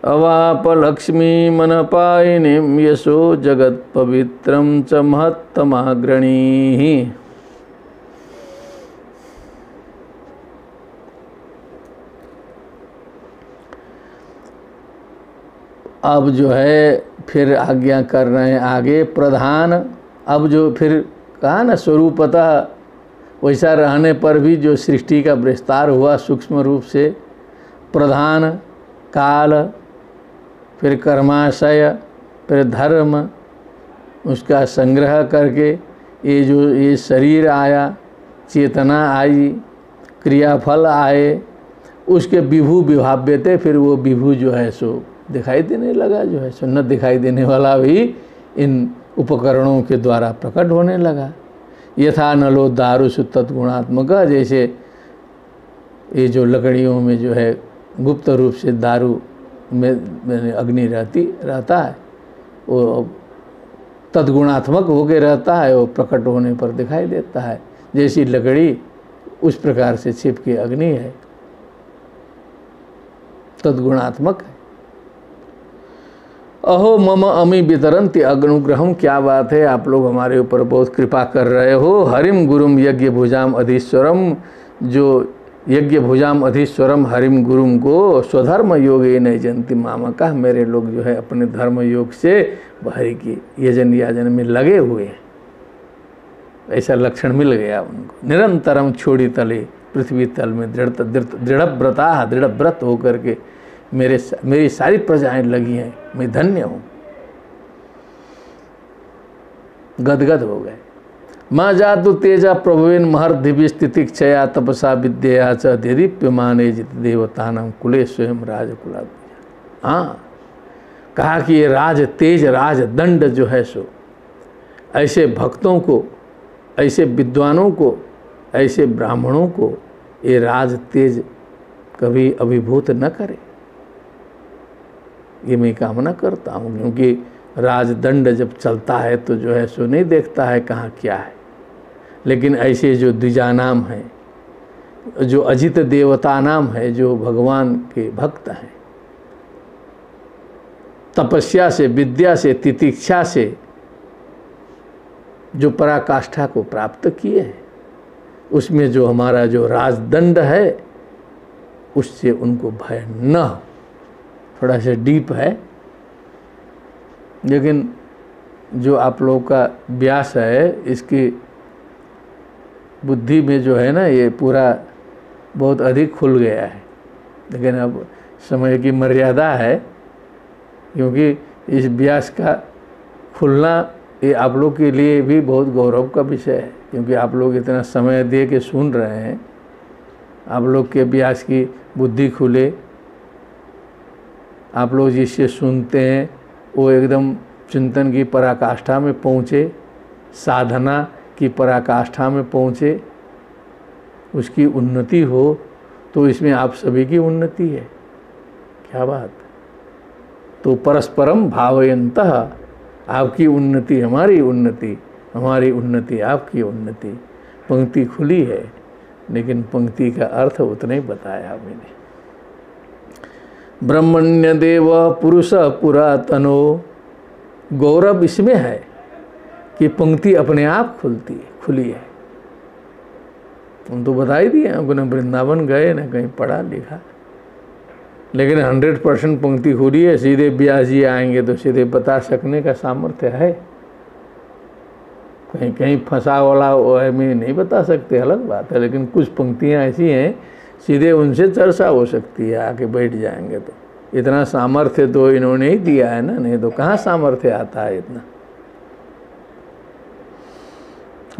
अवापलक्ष्मीमनपायिनीं यशो जगत्पवित्रं च महत्तमाग्रणीः। अब जो है फिर आज्ञा कर रहे हैं आगे। प्रधान, अब जो फिर कहा ना स्वरूपतः वैसा रहने पर भी जो सृष्टि का विस्तार हुआ सूक्ष्म रूप से, प्रधान काल, फिर कर्माशय, फिर धर्म, उसका संग्रह करके ये जो ये शरीर आया, चेतना आई, क्रियाफल आए, उसके विभू विभाव्यते, फिर वो विभू जो है सो दिखाई देने लगा, जो है सो न दिखाई देने वाला भी इन उपकरणों के द्वारा प्रकट होने लगा। यथा नलो दारुषु तद्गुणात्मक, जैसे ये जो लकड़ियों में जो है गुप्त रूप से दारू में अग्नि रहता है, वो तद्गुणात्मक होके रहता है, वो प्रकट होने पर दिखाई देता है। जैसी लकड़ी उस प्रकार से छिप के अग्नि है, तद्गुणात्मक है। अहो मम अमी वितरन्ति अनुग्रहम, क्या बात है, आप लोग हमारे ऊपर बहुत कृपा कर रहे हो। हरिम गुरुम यज्ञ भुजाम अधीश्वरम, जो यज्ञ भुजाम अधीश्वरम हरिम गुरुम को स्वधर्म योगे न यजन्ति मामका, मेरे लोग जो है अपने धर्म योग से हरि की यजन याजन में लगे हुए हैं, ऐसा लक्षण मिल गया उनको। निरंतरम छोड़ी तले, पृथ्वी तल में दृढ़व्रता, दृढ़व्रत होकर के मेरी सारी प्रजाएं लगी हैं, मैं धन्य हूँ, गदगद हो गए। माँ जातु तेजा प्रभुविन महर्दिभि स्थिति क्षया तपसा विद्या च देदीप्यमाने जित देवतानां कुले स्वयं राजकुला। हाँ, कहा कि ये राज तेज राज दंड जो है सो ऐसे भक्तों को, ऐसे विद्वानों को, ऐसे ब्राह्मणों को ये राज तेज कभी अभिभूत न करे, ये मैं कामना करता हूँ। क्योंकि राजदंड जब चलता है तो जो है सो नहीं देखता है कहाँ क्या है, लेकिन ऐसे जो द्विजानाम हैं, जो अजित देवता नाम है, जो भगवान के भक्त हैं, तपस्या से, विद्या से, तितिक्षा से जो पराकाष्ठा को प्राप्त किए हैं, उसमें जो हमारा जो राजदंड है उससे उनको भय न हो। थोड़ा सा डीप है, लेकिन जो आप लोगों का व्यास है इसकी बुद्धि में जो है ना ये पूरा बहुत अधिक खुल गया है। लेकिन अब समय की मर्यादा है, क्योंकि इस व्यास का खुलना ये आप लोग के लिए भी बहुत गौरव का विषय है, क्योंकि आप लोग इतना समय दे के सुन रहे हैं। आप लोग के व्यास की बुद्धि खुले, आप लोग जिससे सुनते हैं वो एकदम चिंतन की पराकाष्ठा में पहुँचे, साधना की पराकाष्ठा में पहुँचे, उसकी उन्नति हो, तो इसमें आप सभी की उन्नति है। क्या बात। तो परस्परम भावयन्तः, आपकी उन्नति हमारी उन्नति, हमारी उन्नति आपकी उन्नति। पंक्ति खुली है, लेकिन पंक्ति का अर्थ उतना ही बताया मैंने। ब्रह्मण्य देव पुरुष पुरातनो, गौरव इसमें है कि पंक्ति अपने आप खुली है। हम तो बता ही दिए, हमको न वृंदावन गए न कहीं पढ़ा लिखा, लेकिन 100% पंक्ति खुली है। सीधे व्यास जी आएंगे तो सीधे बता सकने का सामर्थ्य है। कहीं कहीं फंसा वाला में नहीं बता सकते, अलग बात है, लेकिन कुछ पंक्तियां ऐसी हैं सीधे उनसे चर्चा हो सकती है, आके बैठ जाएंगे तो। इतना सामर्थ्य तो इन्होंने ही दिया है ना, नहीं तो कहाँ सामर्थ्य आता है इतना।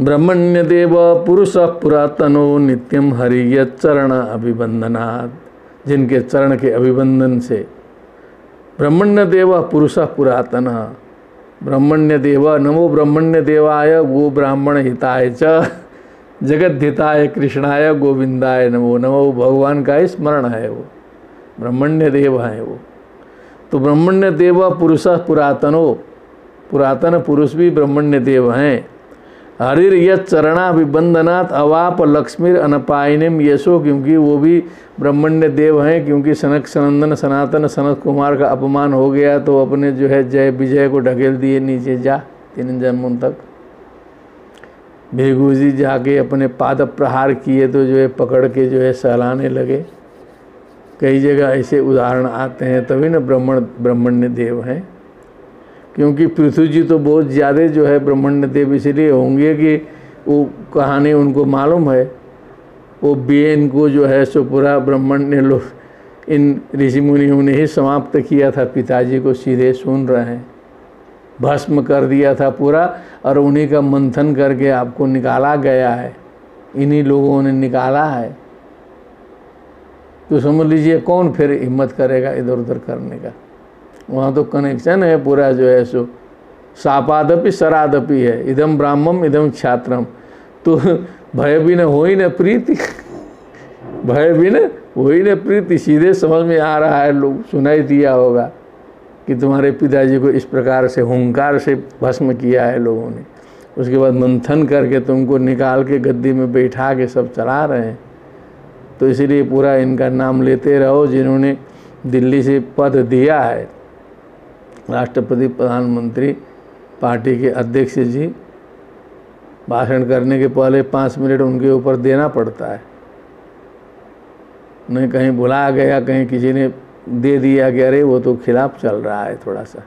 ब्रह्मण्य देव पुरुष पुरातनो नित्यम हरि चरण अभिवंदनात्, जिनके चरण के अभिवंदन से। ब्रह्मण्य देव पुरुष पुरातन, ब्रह्मण्य देव नमो ब्रह्मण्य देवाय गो ब्राह्मण हिताय च जगत हिताय कृष्णाय गोविंदाय नमो। नमो भगवान का स्मरण है, वो ब्रह्मण्य देव है वो। तो ब्रह्मण्य देव पुरुष पुरातनो, पुरातन पुरुष भी ब्रह्मण्य देव हैं। हरिर यत् चरणाभिवंदनात् अवाप लक्ष्मीर अनपायिनीम यशो, क्योंकि वो भी ब्रह्मण्य देव हैं। क्योंकि सनक सनंदन सनातन सनत कुमार का अपमान हो गया तो अपने जो है जय विजय को ढकेल दिए नीचे, जा 3 जन्मों तक। भेगू जी जाके अपने पाद प्रहार किए तो जो है पकड़ के जो है सहलाने लगे। कई जगह ऐसे उदाहरण आते हैं, तभी न ब्रह्मण्य देव हैं। क्योंकि पृथ्वी जी तो बहुत ज़्यादा जो है ब्रह्मण्य देव इसलिए होंगे कि वो कहानी उनको मालूम है। वो बेन को जो है सो पूरा ब्रह्मण्य लोग इन ऋषि मुनियों ने ही समाप्त किया था। पिताजी को सीधे सुन रहे हैं, भस्म कर दिया था पूरा, और उन्हीं का मंथन करके आपको निकाला गया है, इन्हीं लोगों ने निकाला है। तो समझ लीजिए कौन फिर हिम्मत करेगा इधर उधर करने का। वहाँ तो कनेक्शन है पूरा जो है सो सापादपि सरादपि है, इदम ब्राह्मम इदम छात्रम। तो भय भी न हो ही न प्रीति, भय भी न हो ही न प्रीति। सीधे समझ में आ रहा है, लोग सुनाई दिया होगा कि तुम्हारे पिताजी को इस प्रकार से हुंकार से भस्म किया है लोगों ने। उसके बाद मंथन करके तुमको निकाल के गद्दी में बैठा के सब चला रहे हैं। तो इसीलिए पूरा इनका नाम लेते रहो, जिन्होंने दिल्ली से पद दिया है, राष्ट्रपति प्रधानमंत्री पार्टी के अध्यक्ष जी। भाषण करने के पहले 5 मिनट उनके ऊपर देना पड़ता है, नहीं कहीं भुला गया, कहीं किसी ने दे दिया कि अरे वो तो खिलाफ चल रहा है थोड़ा सा,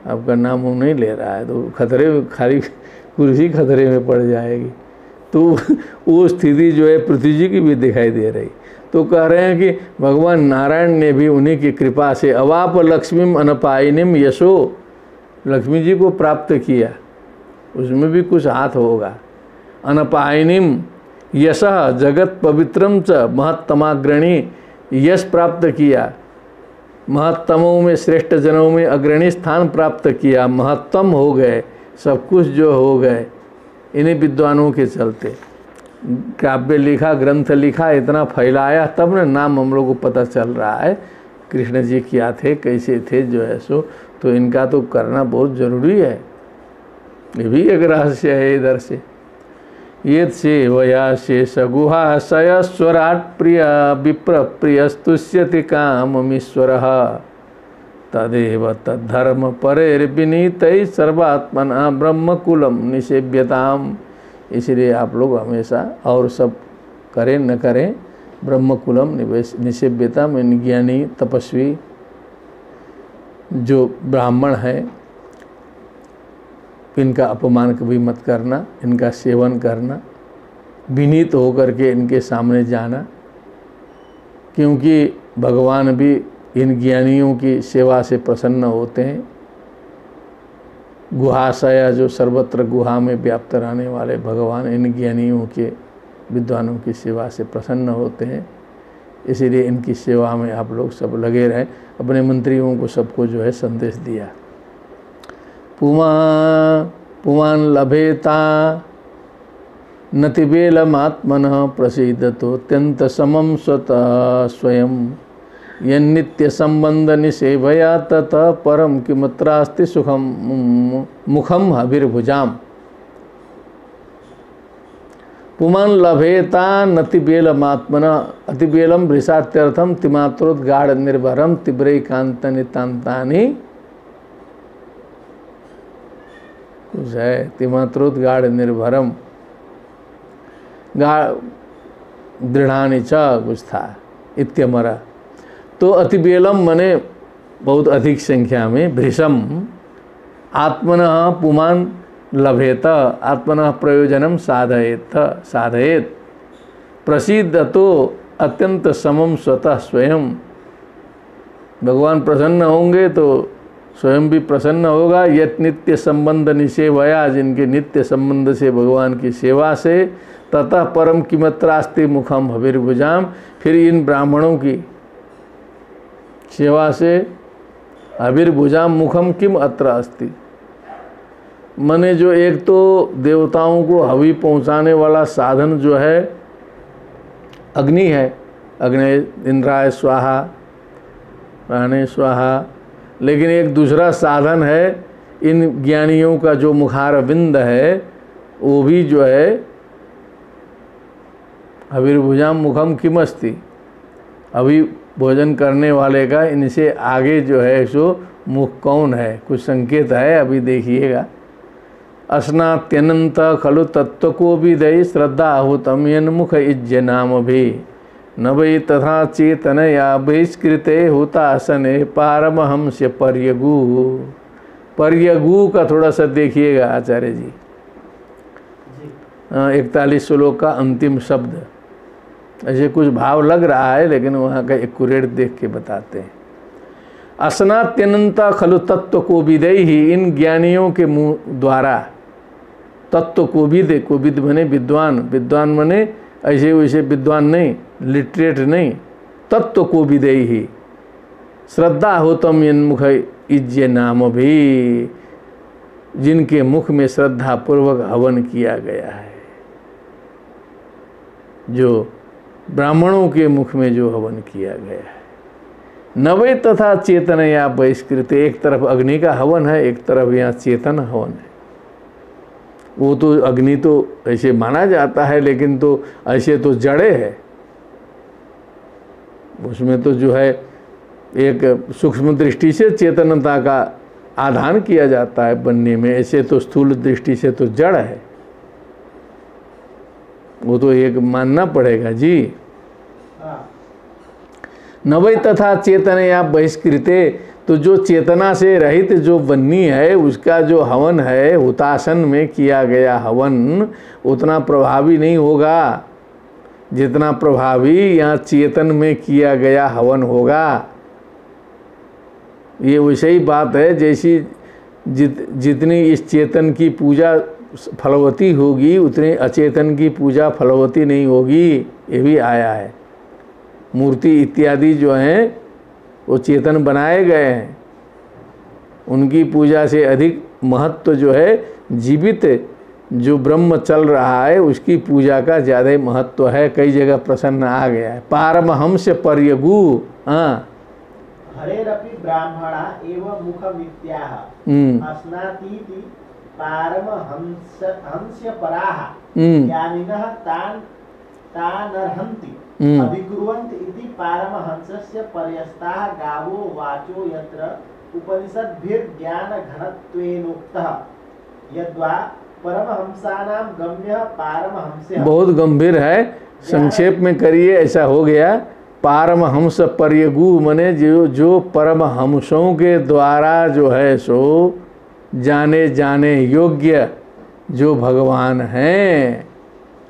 आपका नाम वो नहीं ले रहा है, तो खतरे में, खाली कुर्सी खतरे में पड़ जाएगी। तो वो स्थिति जो है पृथ्वी जी की भी दिखाई दे रही। तो कह रहे हैं कि भगवान नारायण ने भी उन्हीं की कृपा से अवाप लक्ष्मीम अनपायिनीम यशो, लक्ष्मी जी को प्राप्त किया, उसमें भी कुछ हाथ होगा। अनपायिनीम यशः जगत पवित्रम च महत्तमाग्रणी, यश प्राप्त किया, महत्तमों में श्रेष्ठ जनों में अग्रणी स्थान प्राप्त किया, महत्तम हो गए, सब कुछ जो हो गए इन्हीं विद्वानों के चलते। काव्य लिखा, ग्रंथ लिखा, इतना फैलाया, तब न नाम हम लोग को पता चल रहा है कृष्ण जी क्या थे, कैसे थे जो है सो। तो इनका तो करना बहुत ज़रूरी है, ये भी एक रहस्य है इधर से। ये सेवया शेष गुहा सयस्वराट प्रिय विप्र प्रियस्तुष्यति काममीश्वर, तदेव तद्धर्म परेर्विनीतैः सर्वात्मना ब्रह्मकुलम निषेव्यताम। इसलिए आप लोग हमेशा, और सब करें न करें, ब्रह्मकुलम निषेव्यताम, इन ज्ञानी तपस्वी जो ब्राह्मण है इनका अपमान कभी मत करना, इनका सेवन करना, विनीत होकर के इनके सामने जाना, क्योंकि भगवान भी इन ज्ञानियों की सेवा से प्रसन्न होते हैं। गुहाशया, जो सर्वत्र गुहा में व्याप्त रहने वाले भगवान इन ज्ञानियों के, विद्वानों की सेवा से प्रसन्न होते हैं। इसीलिए इनकी सेवा में आप लोग सब लगे रहें। अपने मंत्रियों को सबको जो है संदेश दिया। पुमान लभेता नतिबेलमात्मनः प्रसीदतो अत्यंत समम स्वतः स्वयं यन्नित्य संबंध निसेवया ततः परम किमत्रास्ति सुखम मुखम हविर्भुजाम। पुमान लभेता नतिबेलमात्मनः, अतिबेलम वृषात्यर्थम तिमात्रोद्गाढ़ निर्भरम तिब्रैकांत नितांतानि, कुछ है तिमात्रोद्गाढ़ निर्भरम, दृढ़ानि च कुछ था इत्यमरा। तो अतिबेलम मने बहुत अधिक संख्या में, भृशम आत्मनः पुमान लभेत, आत्मनः प्रयोजनम साधयेत, प्रसिद्ध तो अत्यंत समम स्वतः स्वयं। भगवान प्रसन्न होंगे तो स्वयं भी प्रसन्न होगा। यत नित्य संबंध निसेवया, जिनके नित्य संबंध से भगवान की सेवा से, ततः परम किमत्रास्ति मुखम हविर्भुजाम, फिर इन ब्राह्मणों की सेवा से हविर्भुजाम मुखम किम अत्र अस्ति, मने जो एक तो देवताओं को हवि पहुँचाने वाला साधन जो है अग्नि है, अग्नि इंद्राय स्वाहा प्राणे स्वाहा, लेकिन एक दूसरा साधन है इन ज्ञानियों का जो मुखारविंद है, वो भी जो है हविर्भुजाम मुखम किमस्ति, अभी भोजन करने वाले का इनसे आगे जो है सो मुख कौन है, कुछ संकेत है, अभी देखिएगा। अस्नात्यनंत खलु तत्व को भी दई श्रद्धा हुतम यन्मुख इज्य नाम भी न वै तथा चेतनया बहिष्कृते हुतासने पारमहंस्य पर्यगु। पर्यगु का थोड़ा सा देखिएगा आचार्य जी, 41 श्लोक का अंतिम शब्द। ऐसे कुछ भाव लग रहा है लेकिन वहाँ का एक्यूरेट देख के बताते हैं। असनात्यनंता खलु तत्व को विदई ही, इन ज्ञानियों के मुँह द्वारा तत्व को विद, को विद बने विद्वान, विद्वान बने ऐसे वैसे विद्वान नहीं, लिटरेट नहीं, तत्व को विदई ही श्रद्धा होतम यन्मुख इज्य नाम भी, जिनके मुख में श्रद्धा पूर्वक हवन किया गया है। जो ब्राह्मणों के मुख में जो हवन किया गया है। नवे तथा चेतन या बहिष्कृत, एक तरफ अग्नि का हवन है, एक तरफ यहाँ चेतन हवन है। वो तो अग्नि तो ऐसे माना जाता है लेकिन तो ऐसे तो जड़े है, उसमें तो जो है एक सूक्ष्म दृष्टि से चेतनता का आधान किया जाता है बनने में, ऐसे तो स्थूल दृष्टि से तो जड़ है, वो तो एक मानना पड़ेगा जी। नवै तथा चेतन या बहिष्कृते, तो जो चेतना से रहित जो बन्नी है उसका जो हवन है, हुतासन में किया गया हवन उतना प्रभावी नहीं होगा जितना प्रभावी यहाँ चेतन में किया गया हवन होगा। ये वैसे ही बात है जैसी जितनी इस चेतन की पूजा फलवती होगी उतनी अचेतन की पूजा फलवती नहीं होगी, ये भी आया है। मूर्ति इत्यादि जो हैं वो चेतन बनाए गए हैं, उनकी पूजा से अधिक महत्व जो है जीवित जो ब्रह्म चल रहा है उसकी पूजा का ज़्यादा महत्व है। कई जगह प्रसन्न आ गया है। पारमहंस पर्यगु, हाँ, हरेरपि ब्राह्मणा एवं मुखमित्याह अस्नातीति पारमहंस्य पराः ज्ञानिनः तानर्हन्ति अभिकुर्वन्ति इति पारमहंसस्य पर्यस्ताः गावो वाचो यत्र उपनिषद्भिर्ज्ञान घनत्वेनोक्तः यद्वा परमहंसानां गम्यः पारमहंस्यः। बहुत गंभीर है, संक्षेप में करिए। ऐसा हो गया, पारमहंस पर्यगु मने जो परमहंसों के द्वारा जो है सो जाने जाने योग्य जो भगवान हैं,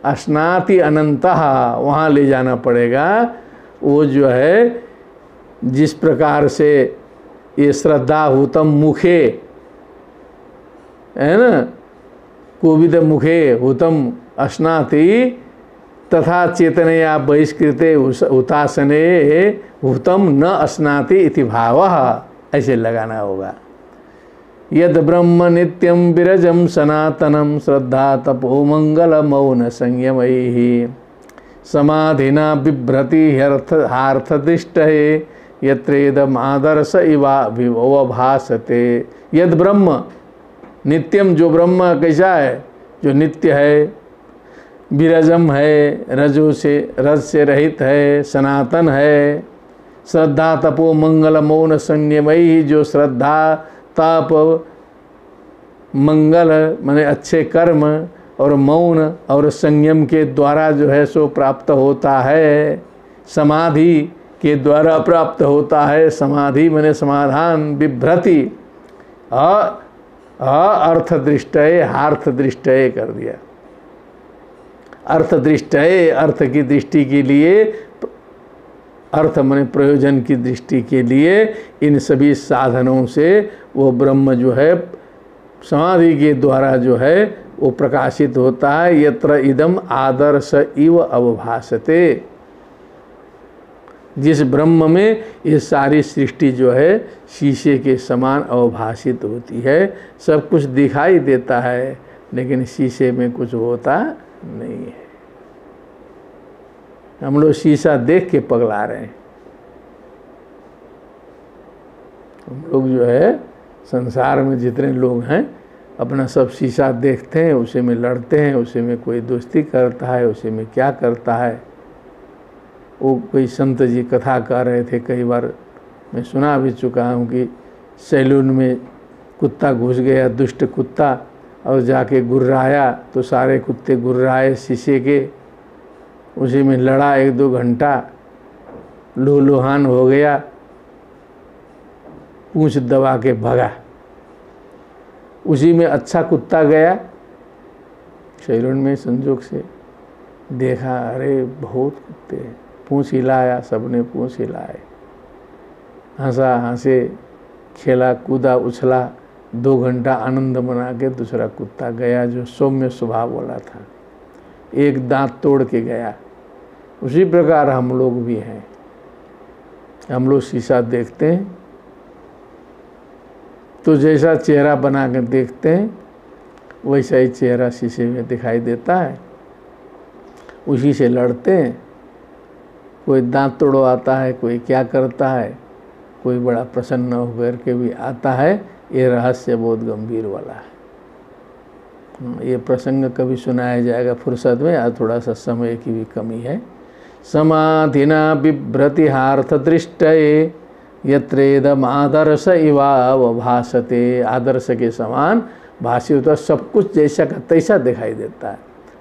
अस्नाति अनंतः, वहाँ ले जाना पड़ेगा। वो जो है जिस प्रकार से ये श्रद्धा हुतम मुखे है ना, कोविद मुखे हुतम अस्नाति तथा चेतनया बहिष्कृते हुतासने हुतम न अस्नाति इति भावः, ऐसे लगाना होगा। यद ब्रह्म नित्यं विरजं सनातनं श्रद्धा तपो मंगल मौन संयमैः समाधिना बिभ्रति हार्थदृष्टये यत्रेदम आदर्श इवाभासते। यद ब्रह्म नित्यम, जो ब्रह्म कैसा है, जो नित्य है, विरजम है, रज से रहित है, सनातन है, श्रद्धा तपो मंगल मौन संयमयी, जो श्रद्धा तप मंगल माने अच्छे कर्म और मौन और संयम के द्वारा जो है सो प्राप्त होता है, समाधि के द्वारा प्राप्त होता है। समाधि माने समाधान, विभ्रति अर्थ दृष्टये हार्थ दृष्टये कर दिया। अर्थ दृष्टये, अर्थ की दृष्टि के लिए, अर्थ माने प्रयोजन की दृष्टि के लिए इन सभी साधनों से वो ब्रह्म जो है समाधि के द्वारा जो है वो प्रकाशित होता है। यत्र इदम आदर्श इव अवभासते, जिस ब्रह्म में ये सारी सृष्टि जो है शीशे के समान अवभाषित होती है। सब कुछ दिखाई देता है लेकिन शीशे में कुछ होता नहीं है। हम लोग शीशा देख के पगला रहे हैं। हम लोग जो है संसार में जितने लोग हैं अपना सब शीशा देखते हैं, उसी में लड़ते हैं, उसी में कोई दोस्ती करता है, उसी में क्या करता है। वो कोई संत जी कथा कर रहे थे, कई बार मैं सुना भी चुका हूँ कि सैलून में कुत्ता घुस गया, दुष्ट कुत्ता, और जाके गुर्राया तो सारे कुत्ते गुर्राए शीशे के, उसी में लड़ा 1-2 घंटा, लूलुहान हो गया, पूंछ दबा के भगा। उसी में अच्छा कुत्ता गया सैलून में, संजोग से देखा अरे बहुत कुत्ते हैं, पूंछ हिलाया, सबने पूंछ हिलाए, हंसा हंसे, खेला कूदा उछला, 2 घंटा आनंद मना के दूसरा कुत्ता गया जो सौम्य स्वभाव वाला था, एक दांत तोड़ के गया। उसी प्रकार हम लोग भी हैं। हम लोग शीशा देखते हैं तो जैसा चेहरा बना कर देखते हैं वैसा ही चेहरा शीशे में दिखाई देता है, उसी से लड़ते हैं। कोई दांत तोड़वाता है, कोई क्या करता है, कोई बड़ा प्रसन्न होकर के भी आता है। ये रहस्य बहुत गंभीर वाला है। ये प्रसंग कभी सुनाया जाएगा फुर्सत में, आज थोड़ा सा समय की भी कमी है। समाधिना बिभ्रति हार्थ दृष्टये यत्रेदम आदर्श इवावभासते, आदर्श के समान भाषी होता, सब कुछ जैसा का तैसा दिखाई देता है।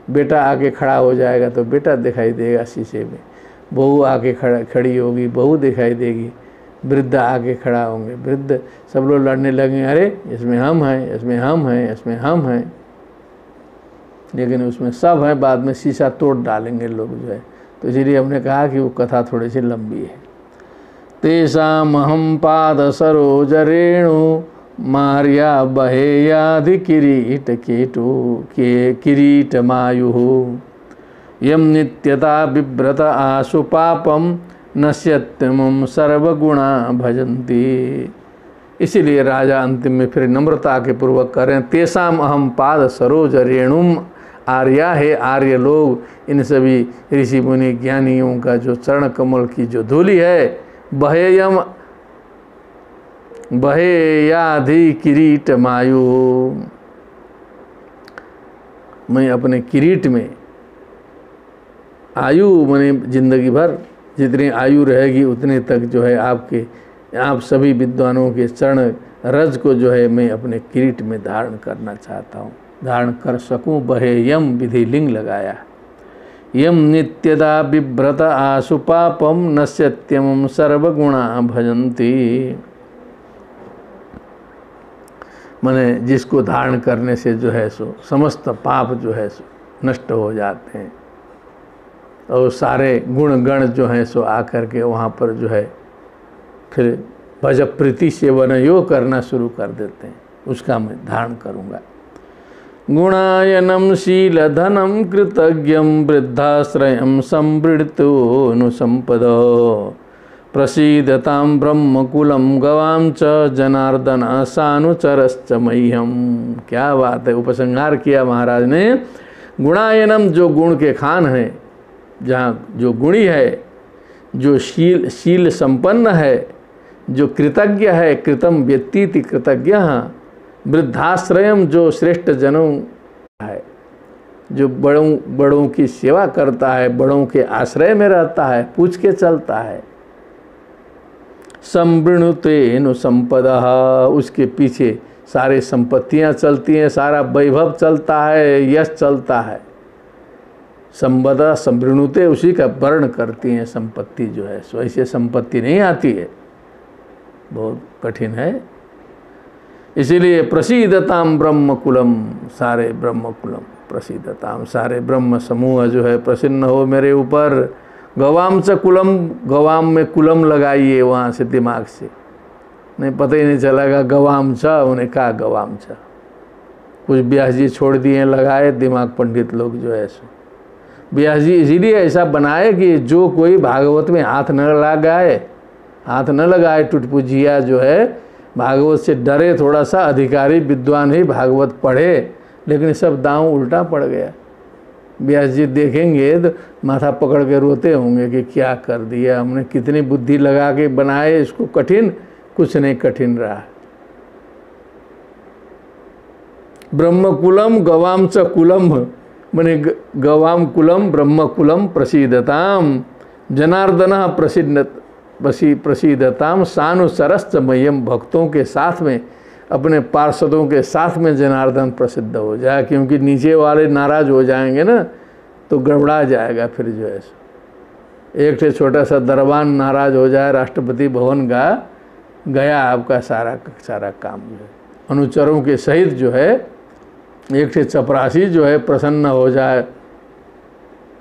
बेटा आके खड़ा हो जाएगा तो बेटा दिखाई देगा शीशे में, बहू आके खड़ी होगी बहू दिखाई देगी, वृद्ध आके खड़ा होंगे वृद्ध, सब लोग लड़ने लगे, अरे इसमें हम हैं, इसमें हम हैं, इसमें हम हैं, लेकिन उसमें सब हैं, बाद में शीशा तोड़ डालेंगे लोग जो है। तो इसलिए हमने कहा कि वो कथा थोड़ी सी लंबी है। तेषामहं पाद सरोज रेणु मार्या बहेयाधि किरीट केटु के किरीट मायुः यम नित्यता बिभ्रत आशु पापम नश्यत्यमं सर्वगुणा भजन्ति। इसीलिए राजा अंतिम में फिर नम्रता के पूर्वक करें, तेषाम अहम पाद सरोज रेणुम, आर्या है आर्य लोग, इन सभी ऋषि मुनि ज्ञानियों का जो चरण कमल की जो धूलि है, बहेयम बहेयाधि किरीट मायु, मैं अपने किरीट में, आयु मैंने जिंदगी भर जितनी आयु रहेगी उतने तक जो है आपके आप सभी विद्वानों के चरण रज को जो है मैं अपने किरीट में धारण करना चाहता हूँ, धारण कर सकूँ। बहे यम विधि लिंग लगाया। यम नित्यदा बिभ्रत आशु पापम नश्यत्यम सर्वगुणा भजन्ति। माने जिसको धारण करने से जो है सो समस्त पाप जो है सो नष्ट हो जाते हैं और सारे गुण गण जो हैं सो आकर के वहाँ पर जो है फिर भज प्रीति सेवन यो करना शुरू कर देते हैं। उसका मैं धारण करूँगा। गुणायनम शील धनम कृतज्ञम वृद्धाश्रयम संवृत्तोनुसंपद प्रसीदतां ब्रह्मकुलम गवाम च जनार्दन सानुचरश्च मह्यम। क्या बात है, उपसंहार किया महाराज ने। गुणायनम जो गुण के खान है, जहाँ जो गुणी है, जो शील संपन्न है, जो कृतज्ञ है, कृतम व्यतीति कृतज्ञ, वृद्धाश्रयम जो श्रेष्ठ जनों है, जो बड़ों की सेवा करता है, बड़ों के आश्रय में रहता है, पूछ के चलता है। संवृणुतेनु संपदा, उसके पीछे सारे संपत्तियां चलती हैं, सारा वैभव चलता है, यश चलता है। संपदा संवृणुते, उसी का वर्ण करती हैं संपत्ति जो है सो। ऐसे संपत्ति नहीं आती है, बहुत कठिन है। इसीलिए प्रसीदताम ब्रह्मकुलम, सारे ब्रह्मकुलम प्रसीदताम, सारे ब्रह्म समूह जो है प्रसन्न हो मेरे ऊपर। गवाम च कुलम, गवाम में कुलम लगाइए वहाँ से दिमाग से, नहीं पता ही नहीं चलेगा गवाम च, उन्हें कहा गवाम च। कुछ व्यास जी छोड़ दिए लगाए दिमाग पंडित लोग जो है सो। व्यास जी इसीलिए ऐसा बनाए कि जो कोई भागवत में हाथ न लगाए टुटपुजिया जो है भागवत से डरे, थोड़ा सा अधिकारी विद्वान ही भागवत पढ़े, लेकिन सब दांव उल्टा पड़ गया। व्यास जी देखेंगे तो माथा पकड़ के रोते होंगे कि क्या कर दिया हमने, कितनी बुद्धि लगा के बनाए इसको कठिन, कुछ नहीं कठिन रहा। ब्रह्मकुलम गवाम च कुलम, माने गवाम कुलम ब्रह्मकुलम प्रसीदताम जनार्दन प्रसीदताम सानुसरश्च मह्यम। भक्तों के साथ में, अपने पार्षदों के साथ में जनार्दन प्रसिद्ध हो जाए, क्योंकि नीचे वाले नाराज हो जाएंगे ना तो गड़बड़ा जाएगा फिर जो है। एक से छोटा सा दरबान नाराज हो जाए राष्ट्रपति भवन का, गया आपका सारा काम जो है। अनुचरों के सहित जो है एक से चपरासी जो है प्रसन्न हो जाए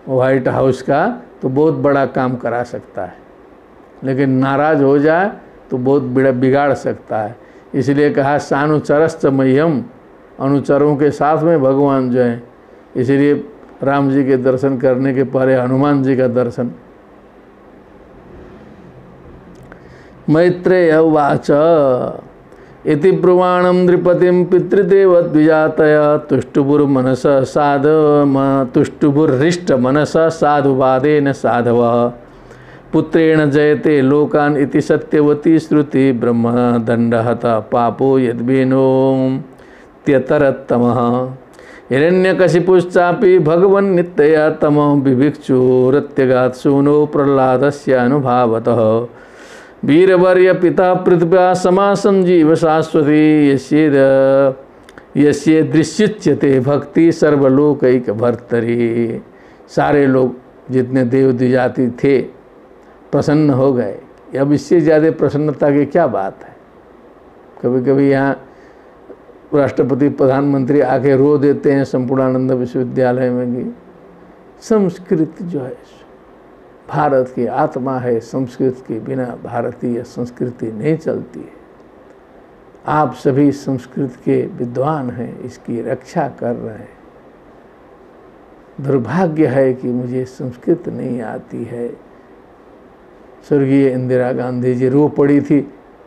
व्हाइट हाउस का, तो बहुत बड़ा काम करा सकता है, लेकिन नाराज हो जाए तो बहुत बिगाड़ सकता है। इसलिए कहा सानुचरश्च मह्यम, अनुचरों के साथ में भगवान जो है। इसलिए राम जी के दर्शन करने के पहले हनुमान जी का दर्शन। मैत्रेय उवाच इति ब्रुवाणं नृपतिं पितृदेव द्विजातय तुष्टुभुर्हृष्ट मनसा साधुवादेन साधव पुत्रेण जयते लोकान इति सत्यवती श्रुति ब्रह्मदंडहत पापो यद्वेनो त्यतरत्तमः हिरण्यकशिपुश्चापि भगवन् नित्यया तमः बिभिक्षुरत्यगात् सूनो प्रह्लादस्य अनुभावतः वीरवर्य पिता पृथ्व्या समा संजीव शाश्वती यस्ये दृश्युच्यते भक्ति सर्वलोकैक भर्तरी। सारे लोग जितने देव द्विजाति थे प्रसन्न हो गए। अब इससे ज़्यादा प्रसन्नता की क्या बात है। कभी कभी यहाँ राष्ट्रपति प्रधानमंत्री आके रो देते हैं संपूर्णानंद विश्वविद्यालय में कि संस्कृत जो है भारत की आत्मा है, संस्कृत के बिना भारतीय संस्कृति नहीं चलती है। आप सभी संस्कृत के विद्वान हैं, इसकी रक्षा कर रहे हैं। दुर्भाग्य है कि मुझे संस्कृत नहीं आती है। स्वर्गीय इंदिरा गांधी जी रो पड़ी थी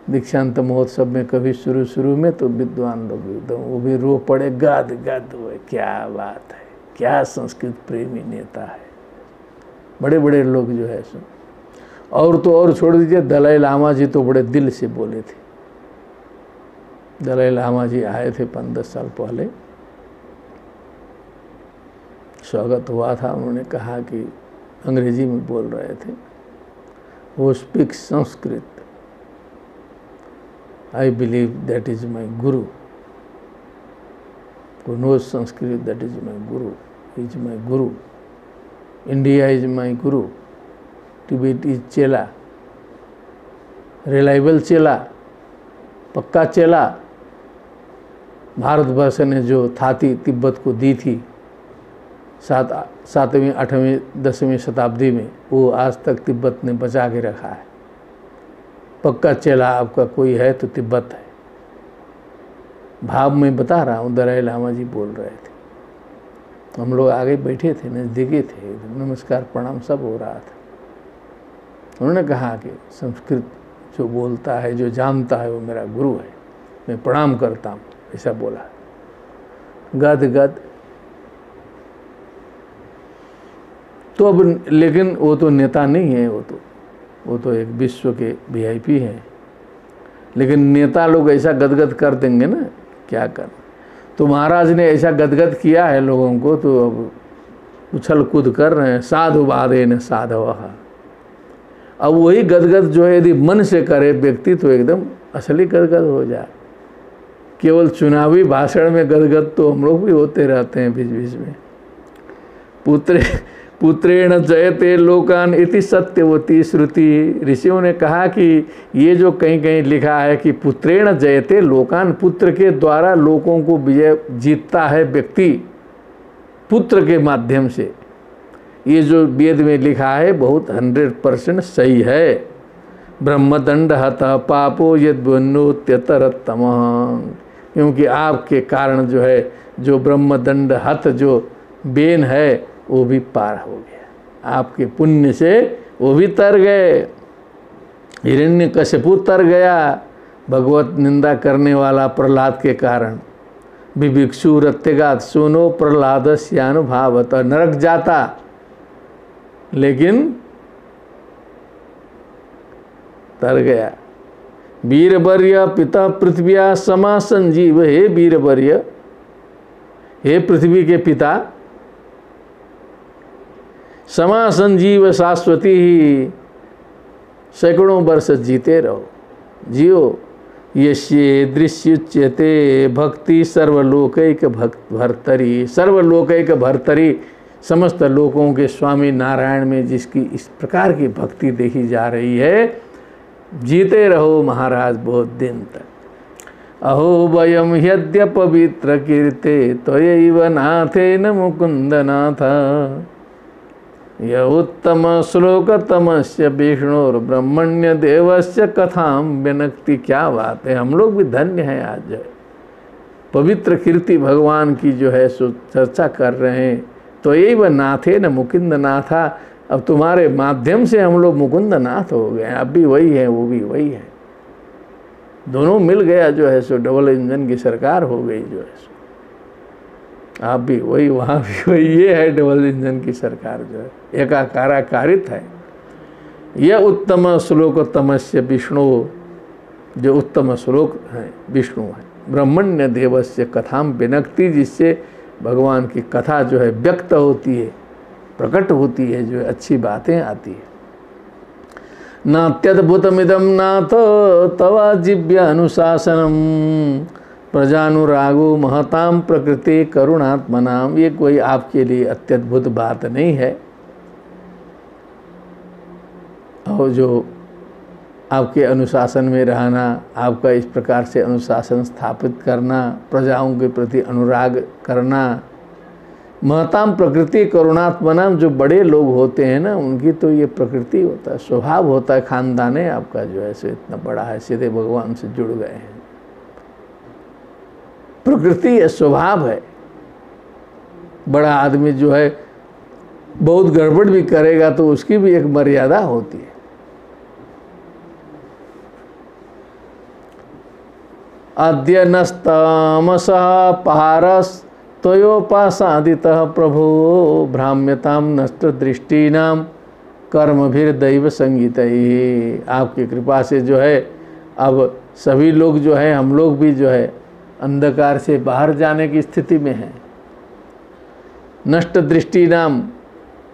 दीक्षांत महोत्सव में कभी शुरू में, तो विद्वान लोग एकदम वो भी रो पड़े, गद हुए। क्या बात है, क्या संस्कृत प्रेमी नेता है। बड़े बड़े लोग जो है सो, और तो और छोड़ दीजिए, दलाई लामा जी तो बड़े दिल से बोले थे। दलाई लामा जी आए थे 5-10 साल पहले, स्वागत हुआ था। उन्होंने कहा कि अंग्रेजी में बोल रहे थे, वो speak Sanskrit I believe that is my guru. Who knows Sanskrit, that is my guru. He is my guru. India is my guru. Tibet is चेला, रिलायबल चेला, पक्का चेला। भारतवर्ष ने जो थाती तिब्बत को दी थी 7वीं 8वीं 10वीं शताब्दी में, वो आज तक तिब्बत ने बचा के रखा है। पक्का चेला आपका कोई है तो तिब्बत है। भाव में बता रहा हूँ, दलाई लामा जी बोल रहे थे। हम लोग आगे बैठे थे, नज़दीकी थे, नमस्कार प्रणाम सब हो रहा था। उन्होंने कहा कि संस्कृत जो बोलता है, जो जानता है, वो मेरा गुरु है, मैं प्रणाम करता हूँ, ऐसा बोला। गद गद। तो अब लेकिन वो तो नेता नहीं है, वो तो एक विश्व के वीआईपी हैं। लेकिन नेता लोग ऐसा गदगद कर देंगे ना, क्या कर। तो महाराज ने ऐसा गदगद किया है लोगों को, तो अब उछल कूद कर रहे हैं। साधु बाधे न साधवः। अब वही गदगद जो है यदि मन से करे व्यक्ति तो एकदम असली गदगद हो जाए। केवल चुनावी भाषण में गदगद तो हम लोग भी होते रहते हैं बीच बीच में। पुत्रेण जयते लोकान इति सत्यवती श्रुति। ऋषियों ने कहा कि ये जो कहीं कहीं लिखा है कि पुत्रेण जयते लोकान, पुत्र के द्वारा लोगों को विजय जीतता है व्यक्ति, पुत्र के माध्यम से, ये जो वेद में लिखा है बहुत 100% सही है। ब्रह्मदंड हतः पापो यद्वन्नोत्यतरतम। क्योंकि आपके कारण जो है, जो ब्रह्मदंड हत जो बेन है वो भी पार हो गया। आपके पुण्य से वो भी तर गए। हिरण्यकशिपु तर गया भगवत निंदा करने वाला प्रहलाद के कारण। विभिक्षु रत्यगात सुनो प्रहलादस्यानुभावत। नरक जाता लेकिन तर गया। वीरवर्य पिता पृथ्व्या समा संजीव। हे वीरवर्य, हे पृथ्वी के पिता, समा संजीव शाश्वती ही, सैकड़ों वर्ष जीते रहो, जियो। यश्ये दृश्युच्यते भक्ति सर्वलोकैक भर्तरी। सर्वलोकैक भर्तरी, समस्त लोकों के स्वामी नारायण में जिसकी इस प्रकार की भक्ति देखी जा रही है, जीते रहो महाराज बहुत दिन तक। अहो वयम ह्यद्य पवित्र कीर्ते त्वयैव नाथेन मुकुंद नाथ। य उत्तम श्लोकतमस्य विष्णुर ब्रह्मण्य देवस्य कथाम विनक्ति। क्या बात है, हम लोग भी धन्य हैं आज पवित्र कीर्ति भगवान की जो है सो चर्चा कर रहे हैं। तो यही वह नाथे न मुकुंद नाथा। अब तुम्हारे माध्यम से हम लोग मुकुंद नाथ हो गए। अब भी वही है, वो भी वही है, दोनों मिल गया जो है सो डबल इंजन की सरकार हो गई जो है सो। आप भी वही, वहाँ भी वही, ये है डबल इंजन की सरकार जो है, एकाकाराकारित है। यह उत्तम श्लोकतमस्य विष्णु, जो उत्तम श्लोक है विष्णु है। ब्रह्मण्य देवस्य कथाम विनक्ति, जिससे भगवान की कथा जो है व्यक्त होती है, प्रकट होती है, जो अच्छी बातें आती है। नात्यद्भुतमिदं नाथ तवा जिव्य अनुशासनम प्रजानुरागो महताम प्रकृति करुणात्मनाम। ये कोई आपके लिए अत्यद्भुत बात नहीं है। और जो आपके अनुशासन में रहना, आपका इस प्रकार से अनुशासन स्थापित करना, प्रजाओं के प्रति अनुराग करना, महताम प्रकृति करुणात्मनाम, जो बड़े लोग होते हैं ना, उनकी तो ये प्रकृति होता है, स्वभाव होता है। खानदान है आपका जो है सो इतना बड़ा है, सीधे भगवान से जुड़ गए हैं। प्रकृति है, स्वभाव है। बड़ा आदमी जो है बहुत गड़बड़ भी करेगा तो उसकी भी एक मर्यादा होती है। अद्य नस्तमसः पारस त्वयोपासादितः प्रभो भ्राम्यतां नष्ट दृष्टिनां कर्मभिर्दैव संगीतैः। आपकी कृपा से जो है अब सभी लोग जो है, हम लोग भी जो है अंधकार से बाहर जाने की स्थिति में हैं। नष्ट दृष्टिनाम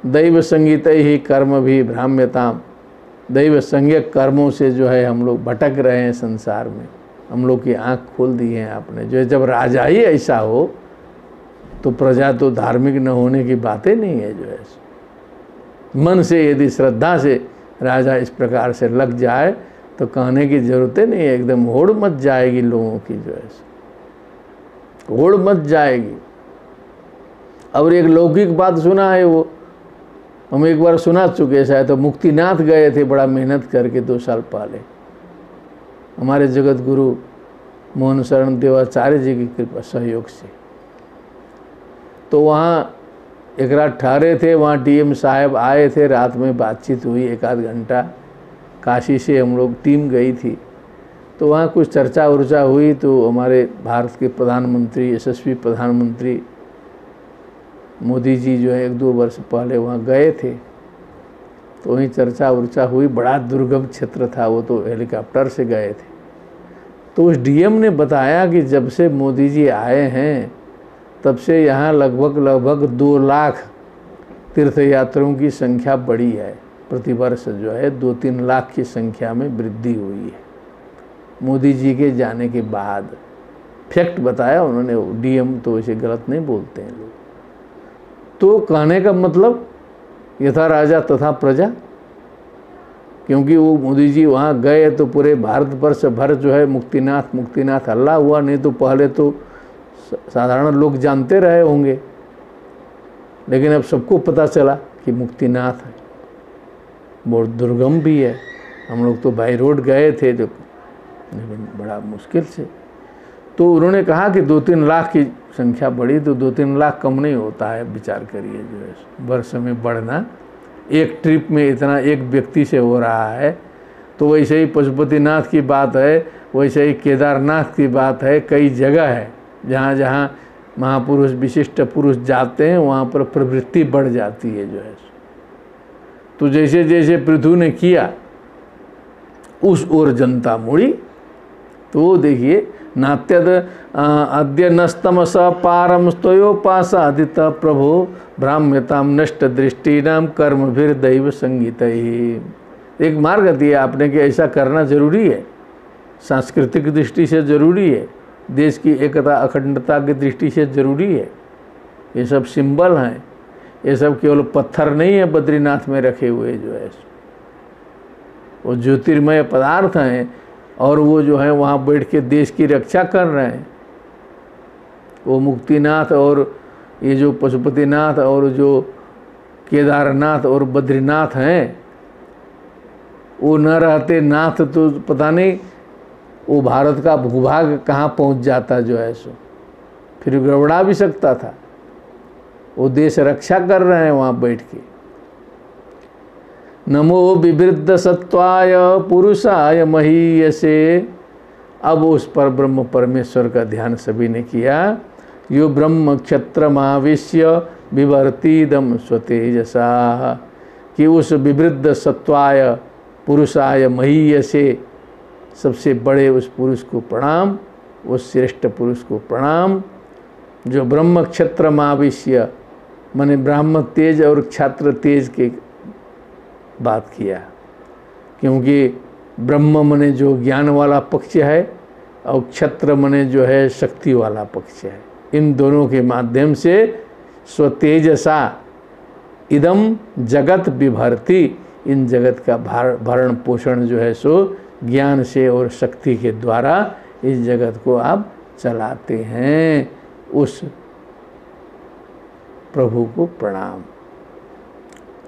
दैव संगीतैः कर्मभिः भ्राम्यताम। दैव संज्ञक कर्मों से जो है हम लोग भटक रहे हैं संसार में। हम लोग की आंख खोल दी है आपने। जो जब राजा ही ऐसा हो तो प्रजा तो धार्मिक न होने की बातें नहीं है। जो है मन से यदि श्रद्धा से राजा इस प्रकार से लग जाए तो कहने की जरूरत नहीं है, एकदम होड़ मच जाएगी लोगों की, जो है होड़ मच जाएगी। और एक लौकिक बात सुना है, वो हम एक बार सुना चुके शायद, तो मुक्तिनाथ गए थे बड़ा मेहनत करके 2 साल पहले, हमारे जगत गुरु मोहन शरण देवाचार्य जी की कृपा सहयोग से। तो वहाँ एक रात ठहरे थे, वहाँ डीएम साहब आए थे, रात में बातचीत हुई 1 आध घंटा। काशी से हम लोग टीम गई थी, तो वहाँ कुछ चर्चा उर्चा हुई। तो हमारे भारत के प्रधानमंत्री, यशस्वी प्रधानमंत्री मोदी जी जो है 1-2 वर्ष पहले वहाँ गए थे, तो वहीं चर्चा उर्चा हुई। बड़ा दुर्गम क्षेत्र था वो, तो हेलीकॉप्टर से गए थे। तो उस डीएम ने बताया कि जब से मोदी जी आए हैं तब से यहाँ लगभग 2 लाख तीर्थयात्रियों की संख्या बढ़ी है। प्रतिवर्ष जो है 2-3 लाख की संख्या में वृद्धि हुई है मोदी जी के जाने के बाद। फैक्ट बताया उन्होंने, डीएम तो इसे गलत नहीं बोलते हैं लोग। तो कहने का मतलब यथा राजा तथा प्रजा, क्योंकि वो मोदी जी वहाँ गए तो पूरे भारतवर्ष भर जो है मुक्तिनाथ मुक्तिनाथ हल्ला हुआ। नहीं तो पहले तो साधारण लोग जानते रहे होंगे, लेकिन अब सबको पता चला कि मुक्तिनाथ है। बहुत दुर्गम भी है, हम लोग तो बाई रोड गए थे, तो लेकिन बड़ा मुश्किल से। तो उन्होंने कहा कि 2-3 लाख की संख्या बढ़ी, तो 2-3 लाख कम नहीं होता है, विचार करिए। जो है वर्ष में बढ़ना, एक ट्रिप में इतना एक व्यक्ति से हो रहा है। तो वैसे ही पशुपतिनाथ की बात है, वैसे ही केदारनाथ की बात है। कई जगह है जहाँ जहाँ महापुरुष विशिष्ट पुरुष जाते हैं, वहाँ पर प्रवृत्ति बढ़ जाती है। जो है तो जैसे जैसे पृथु ने किया उस ओर जनता मुड़ी। तो देखिए, नात्यद अद्य नस्तम स पारम स्तोयोपासादित प्रभो भ्राम्यताम नष्ट दृष्टिनाम कर्म भीर दैव संगीत ही। एक मार्ग दिया आपने कि ऐसा करना जरूरी है, सांस्कृतिक दृष्टि से जरूरी है, देश की एकता अखंडता की दृष्टि से जरूरी है। ये सब सिंबल हैं, ये सब केवल पत्थर नहीं है बद्रीनाथ में रखे हुए। जो है वो ज्योतिर्मय पदार्थ हैं, और वो जो है वहाँ बैठ के देश की रक्षा कर रहे हैं। वो मुक्तिनाथ और ये जो पशुपतिनाथ और जो केदारनाथ और बद्रीनाथ हैं, वो न रहते नाथ तो पता नहीं वो भारत का भूभाग कहाँ पहुँच जाता। जो है सो फिर गड़बड़ा भी सकता था। वो देश रक्षा कर रहे हैं वहाँ बैठ के। नमो विवृद्ध सत्वाय पुरुषाय महीयसे। अब उस पर ब्रह्म परमेश्वर का ध्यान सभी ने किया। यो ब्रह्म क्षत्रमाविश्य विवर्तिदम स्वतेजसा, कि उस विवृद्ध सत्वाय पुरुषाय महीयसे, सबसे बड़े उस पुरुष को प्रणाम, उस श्रेष्ठ पुरुष को प्रणाम, जो ब्रह्म क्षत्रमाविश्य माने ब्राह्मण तेज और क्षात्र तेज के बात किया। क्योंकि ब्रह्म मने जो ज्ञान वाला पक्ष है और क्षत्र मने जो है शक्ति वाला पक्ष है। इन दोनों के माध्यम से स्वतेजसा इदम जगत विभर्ति, इन जगत का भरण पोषण जो है सो ज्ञान से और शक्ति के द्वारा इस जगत को आप चलाते हैं। उस प्रभु को प्रणाम।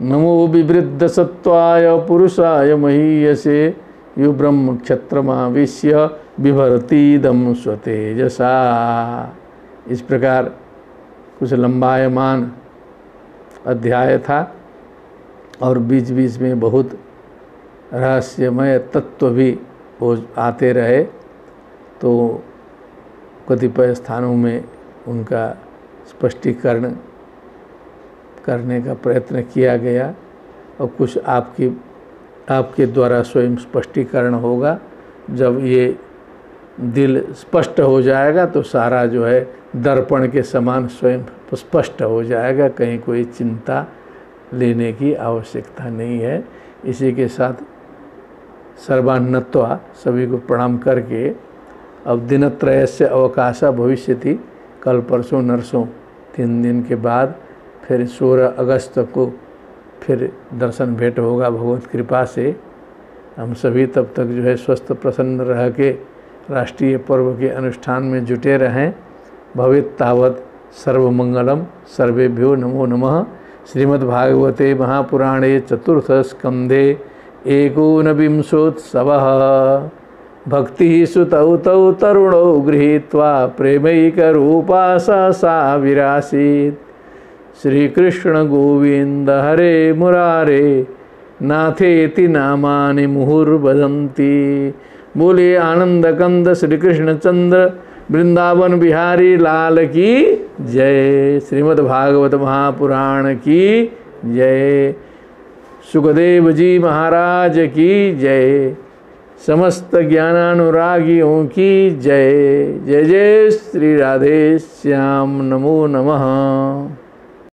नमो विवृद्ध सत्वाय पुरुषाय महीयसे, यो ब्रह्म क्षत्रमाविश्य विभर्तिदम स्वतेजसा। इस प्रकार कुछ लंबायमान अध्याय था, और बीच बीच में बहुत रहस्यमय तत्व भी वो आते रहे। तो कतिपय स्थानों में उनका स्पष्टीकरण करने का प्रयत्न किया गया, और कुछ आपके द्वारा स्वयं स्पष्टीकरण होगा। जब ये दिल स्पष्ट हो जाएगा तो सारा जो है दर्पण के समान स्वयं स्पष्ट हो जाएगा। कहीं कोई चिंता लेने की आवश्यकता नहीं है। इसी के साथ सर्वान्नत्वा सभी को प्रणाम करके अब दिनत्रयस्य अवकाशा भविष्यति, कल परसों नरसों 3 दिन के बाद फिर 16 अगस्त को फिर दर्शन भेंट होगा भगवत कृपा से। हम सभी तब तक जो है स्वस्थ प्रसन्न रह के राष्ट्रीय पर्व के अनुष्ठान में जुटे रहें। भवेत् तावत् सर्वमंगलम। सर्वेभ्यो नमो नमः। श्रीमद्भागवते महापुराणे चतुर्थ स्कंधे एकोनविंशोत्सवः। भक्ति सुतौ तौ तरुणौ गृहीत्वा प्रेमैकरूपा सा विरासीत्। श्रीकृष्ण गोविंद हरे मुरारे नाथेति नामानि मुहुर्वदन्ति। बोले आनंद कंद श्री कृष्ण चंद्र वृंदावन बिहारी लाल की जय। श्रीमद् भागवत महापुराण की जय। सुखदेव जी महाराज की जय। समस्त ज्ञानानुरागियों की जय। जय जय श्री राधे श्याम। नमो नमः।